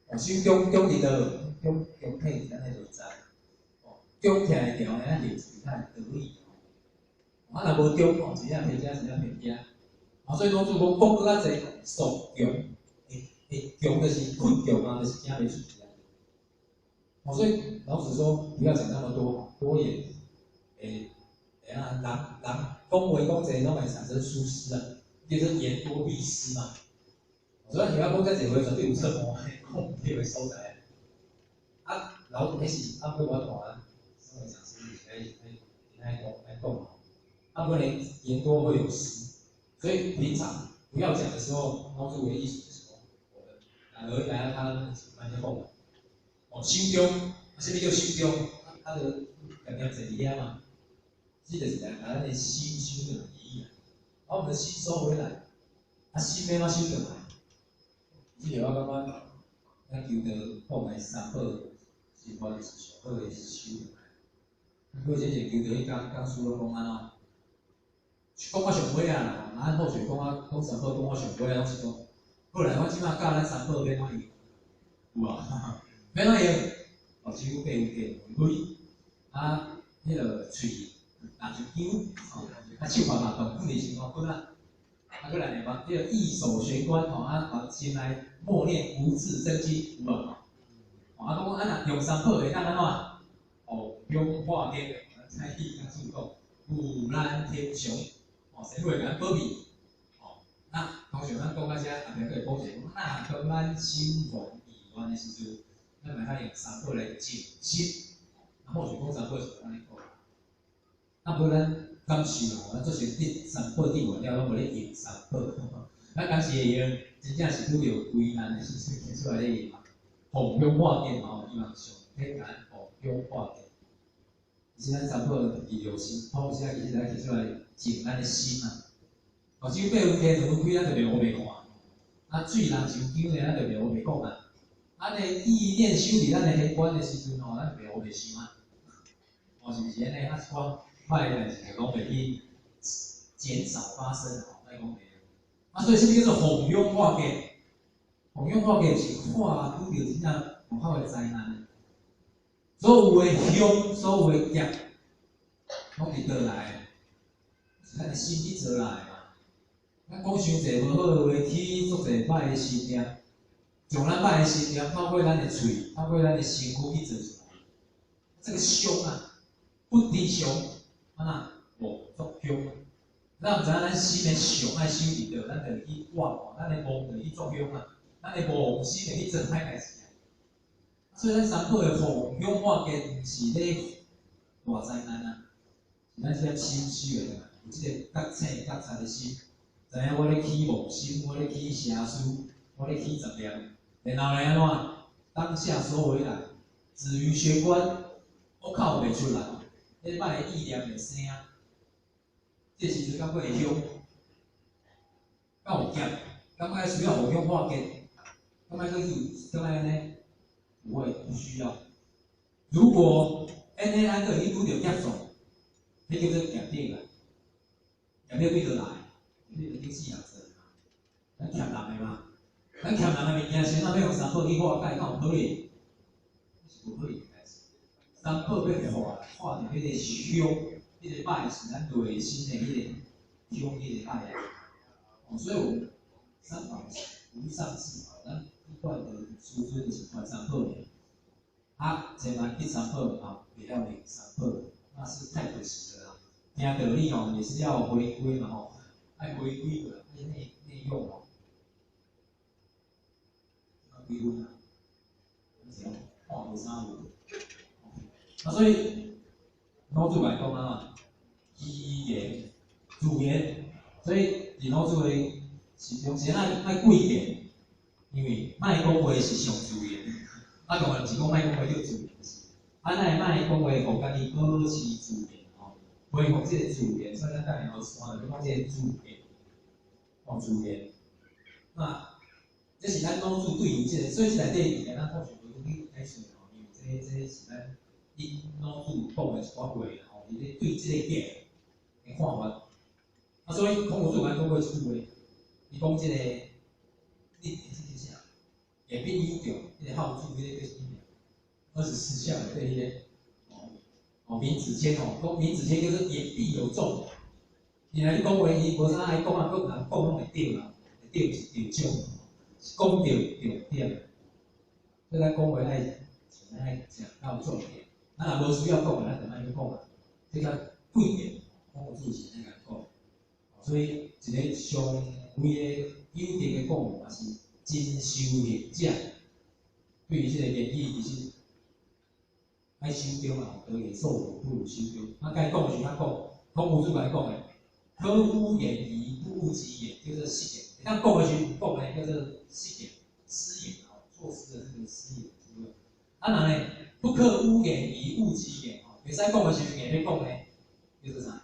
哦，修中伫倒，中配咱迄就知。哦，中起来条，咱就其他得意。啊，若无中哦，真正偏家，真正偏家。啊，所以讲讲搁较济所用，会用就是困用啊，就是惊袂出去啊。哦，所以老子说不要讲那么多，多言，人讲话讲济拢会产生疏失啊，就是言多必失嘛。所以你要讲遮济话，绝对有错误，讲迄个所在。啊，老迄是啊，我谈，身为讲师爱讲嘛。啊，不然言多会有失，所以平常不要讲的时候，老子为意思是说，我们来他慢点讲。哦，心中，什么叫心中？它的概念在里嘛，这就是把咱的心修的意义啊，把我们的心收回来，啊，心要怎修回来？这个我感觉，咱求得讲的三宝，是我是上好的修回来。过这个求得讲书都讲安怎？讲我上尾啊，咱好水讲三宝，讲我上尾啊，拢是讲，后来我即马教咱三宝要怎用，有啊？要怎用？哦，手背有给开，啊，迄个喙拿就揪，啊手法嘛动，不离情况不啦。啊，过来嘛，迄个意手玄关吼，啊，先来默念无字真经，有无？哦，啊，讲啊，若用三宝会当安怎？哦，用化天，才艺讲注讲，古兰天雄，哦，神会甲咱保庇，哦，那同学咱讲到遮，后面可以补一个，那当咱心烦意乱的时阵。咱咪较用三宝来静心，啊，或许讲三宝是安尼讲，啊，无咱感受吼，咱做成滴三宝滴完了，拢无咧用三宝，咱当时会用，真正是拄着危难的时阵摕出来咧用嘛，弘扬化电吼，希望上天然弘扬化电。其实咱三宝是有心，通时啊，其实咱摕出来静咱的心啊。哦，手背有天有开，咱就袂黑白看，啊，水人受惊咧，咱就袂黑白讲啊。咱的意念修理咱的黑关的时阵吼，咱袂黑白想啊，哦，是毋是安尼？啊，坏的代志就拢袂去减少发生吼，咱讲袂。啊，所以什么叫做弘扬化解？弘扬化解是化拄着真正有效的灾难。所有的凶，所有的劫，拢伫倒来？是咱的心去做来嘛。咱讲伤济无好的话，起足济歹的心念。用咱歹的心念，透过咱的嘴，透过咱的身躯去做出来。这个凶啊，不敌凶，啊，无作凶。咱毋知影咱心的凶爱修伫倒，咱就去化，咱的妄就去作凶啊，咱的妄心就去做歹代志啊。所以咱三宝的弘扬化解，毋是咧大灾难啊，是咱这心修的嘛，有这个觉醒觉察的心，知影我咧起妄心，我咧起邪思，我咧起杂念。然后呢，安怎？当下收回来，止于玄关，我靠袂出来，你摆的意念袂生啊。这时阵感觉会凶，敢有夹，感觉需要弘扬化解，感觉感觉安尼，不会，不需要。如果安尼个伊拄着夹爽，你叫做夹顶啦，夹顶边度来？你就去死人做，咱欠人的嘛。咱欠人的物件，先要用三宝去化解，敢有可能？是无可能的代志。三三宝要化着迄个香，迄个拜是咱内心的迄个香，迄个爱啊。所以我三宝无上至宝，咱一贯的师尊就是传三宝的。千万一三宝不要领三宝，那是太可惜了啦。听道理也是要回归嘛爱回归的，爱内用归分啊，无啥无。所以老祖来讲机言、主言，所以伫老祖的心中先爱贵点，因为卖讲话是上自然，当然是讲卖讲话叫自然，咱卖讲话互家己保持自然恢复这个自然，所以咱等下老师就讲这个自然，自然。那这是咱老祖对于这个，所以内底咱或许会去解释因为这是咱老祖讲的一寡话伊咧对这个点的看法。所以孔武祖来讲过一句话，伊讲这个，你这是啥？下边有着迄个号主，迄个叫什么？24孝的对迄个闵子骞讲闵子骞就是言必有重。你来讲话，伊无啥爱讲啊，佫人讲拢会对啦，会对是对种，讲对对点。所以咱讲话爱讲到重点，咱若无需要讲，咱就莫去讲啊。这个贵点，孔武祖是安尼讲。所以一个上位的有德的讲法，也是真修行者。对于这个言语，其实爱修中得也受苦，不如修中。该讲的是讲，孔武祖来讲的，科夫言疑，不务其言，就是失言。咱讲的是讲呢，叫做失言、失言错失的这个失言，是不是？若呢，不可污言疑，误其言袂使讲的时候，硬要讲呢，叫做啥？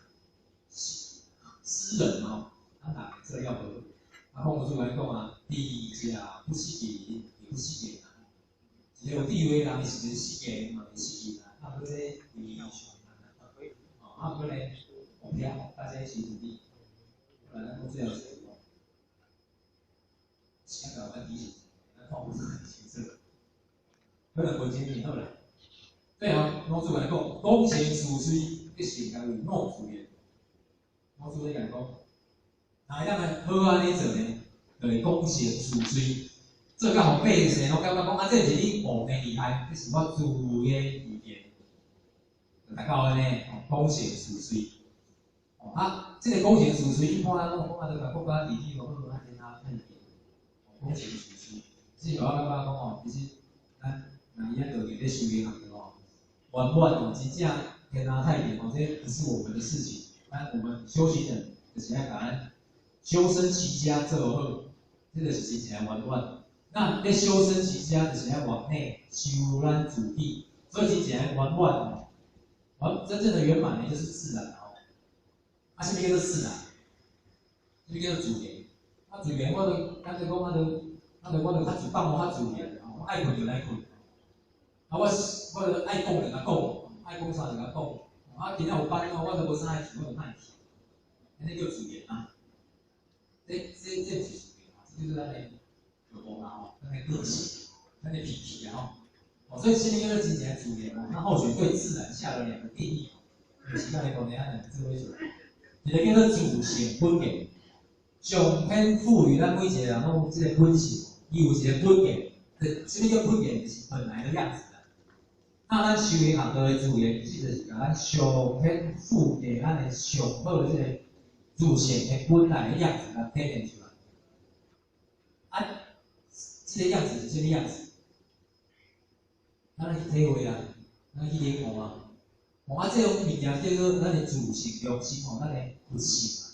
诗人哪这要何？孔武祖来讲地家不失言，也不失言一个有地位的人是失言嘛，是失言啊。嗰啲语上嗰咧，我们大家一起努力，不然咱这样子香港问题，咱孔武祖很清楚，可能文前以后了。对孔武祖来讲，公贤属水，一是该为诺主言。孔武祖咧讲，哪会当好安尼做呢？就是公贤属水，做甲互百姓我感觉讲这是你学的厉害，这是我自的语言，就大家安尼公贤属水。这个公贤属水，一般咱讲就甲国家治理无好，咱天下太平。公贤属水，只是我感觉讲其实咱若伊咧做伫咧修行行业圆满真正天下太平这不是我们的事情。我们修行人就是要把咱修身齐家做好，这个是真正圆满。那咧修身齐家就是要往内修咱自己，所以真正圆满真正的圆满呢，就是自然什么叫做自然？什么叫做自然？自然我就干脆讲，我就较自放较自然，我爱困就来困，我就爱讲就甲讲，爱讲啥就甲讲。今仔有班我就无啥爱去，我就莫去，安尼叫自然这不是自然这就是咱的有功咱的个性，咱的脾气所以现在叫做真正自然那后学对自然下了2个定义就是咱的讲的咱的智慧水，一个叫做自性本源，上天赋予咱每一个人拢这个本性，伊有一个本源，什么叫本源？就是本来的样子。那咱修行行道的自然，其实就是咱上天赋给咱的上好的这个自性的本来的样子来体现出来。这个样子是什么样子？咱来去体会咱去领悟这种物件叫做咱的自性良心咱的佛性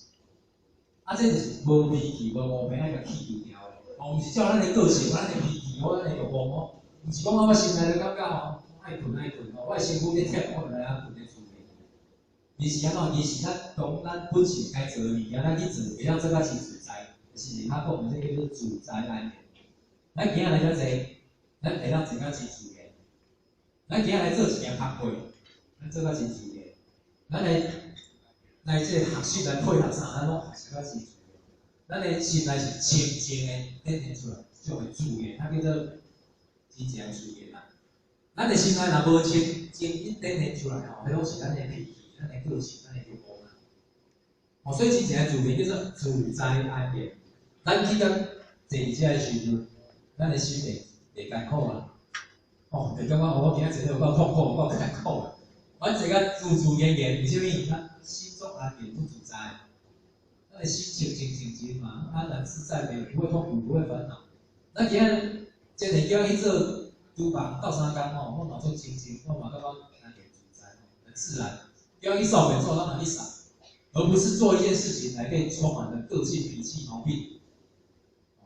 这就是无脾气、无毛病，爱甲去除掉的。毋是照咱的个性、咱的脾气、咱的欲望毋是讲我心内就感觉爱困，我身躯咧忝，我就来困咧厝内。而是安怎？而是当咱本性该做的物件，咱去做，袂当做甲是自在，就是他讲的这叫做自在安宁。咱今仔来遮坐，咱会当做甲是自然。咱今仔来做一件工课，咱做甲是自然。咱来这学习来配合啥，咱拢学习甲是自然。咱的心内是清净的，显现出来，就会自然，它叫做真正自然咱的心态若无一展现出来吼，迄拢是咱的脾气、咱的个性、咱的欲望啊。哦，所以真正自眠叫做自在安宁。咱去到坐车的时阵，咱的心会艰苦啊。哦，会感觉我今仔坐了有够痛苦，有够艰苦啊。阮坐甲自然然，为什么？咱心中安宁不自在，咱的心情静静嘛，安然自在袂，不会痛苦，不会烦恼。咱今仔真诶叫去做厨房斗相共吼，我嘛做静静，我嘛感觉安宁自在，很自然。叫去扫门做，咱嘛去扫，而不是做一件事情来被充满了个性、脾气、毛病。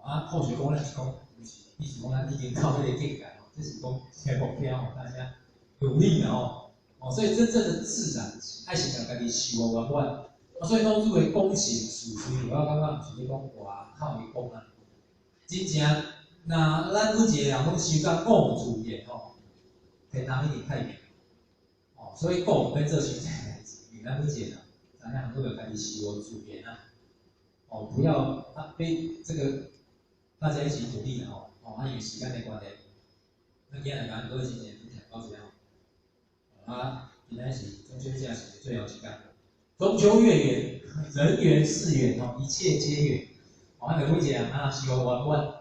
啊，或许讲咱是讲，不是，意思讲咱已经到迄个境界吼，这是讲先目标吼，大家努力了吼。哦，所以真正的自然，爱是让家己修圆满。啊，所以当初的讲成事实，我感觉毋是咧讲外口的讲啊，真正，那咱每一个人拢修到顾自然吼，天堂一定太平。哦，所以顾跟做真正代志，因为咱每一个人，咱两都有家己修自然啊。哦，不要啊，被这个大家一起努力哦。哦，啊，因为时间的关系，那今日咱各位今年分享到这样。啊，今天是中秋假期的最后一天，中秋月圆，人圆事圆哦，一切皆圆。哦，咱每一个人啊，希望圆满，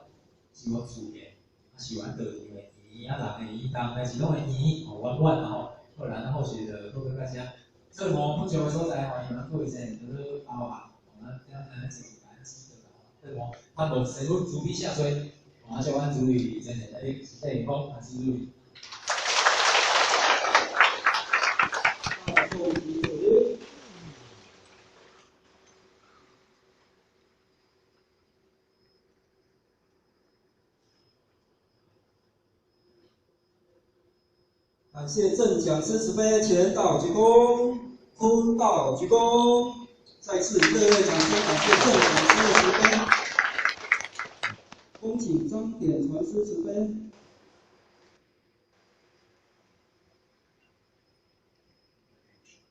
希望自然，啊，希望得年的年啊，人的年当，但是拢会年哦圆满吼。好，然后学的各位大家，这我不久的所在吼，你们各位在都包含，我们这样才能自己感知的吼。这我他无谁都主笔下水，啊，小安主语真的在以后还是注意。感谢正讲师慈悲，前导鞠躬，坤道鞠躬。再次热烈掌声，感谢正讲师的慈悲。恭请张典传师慈悲。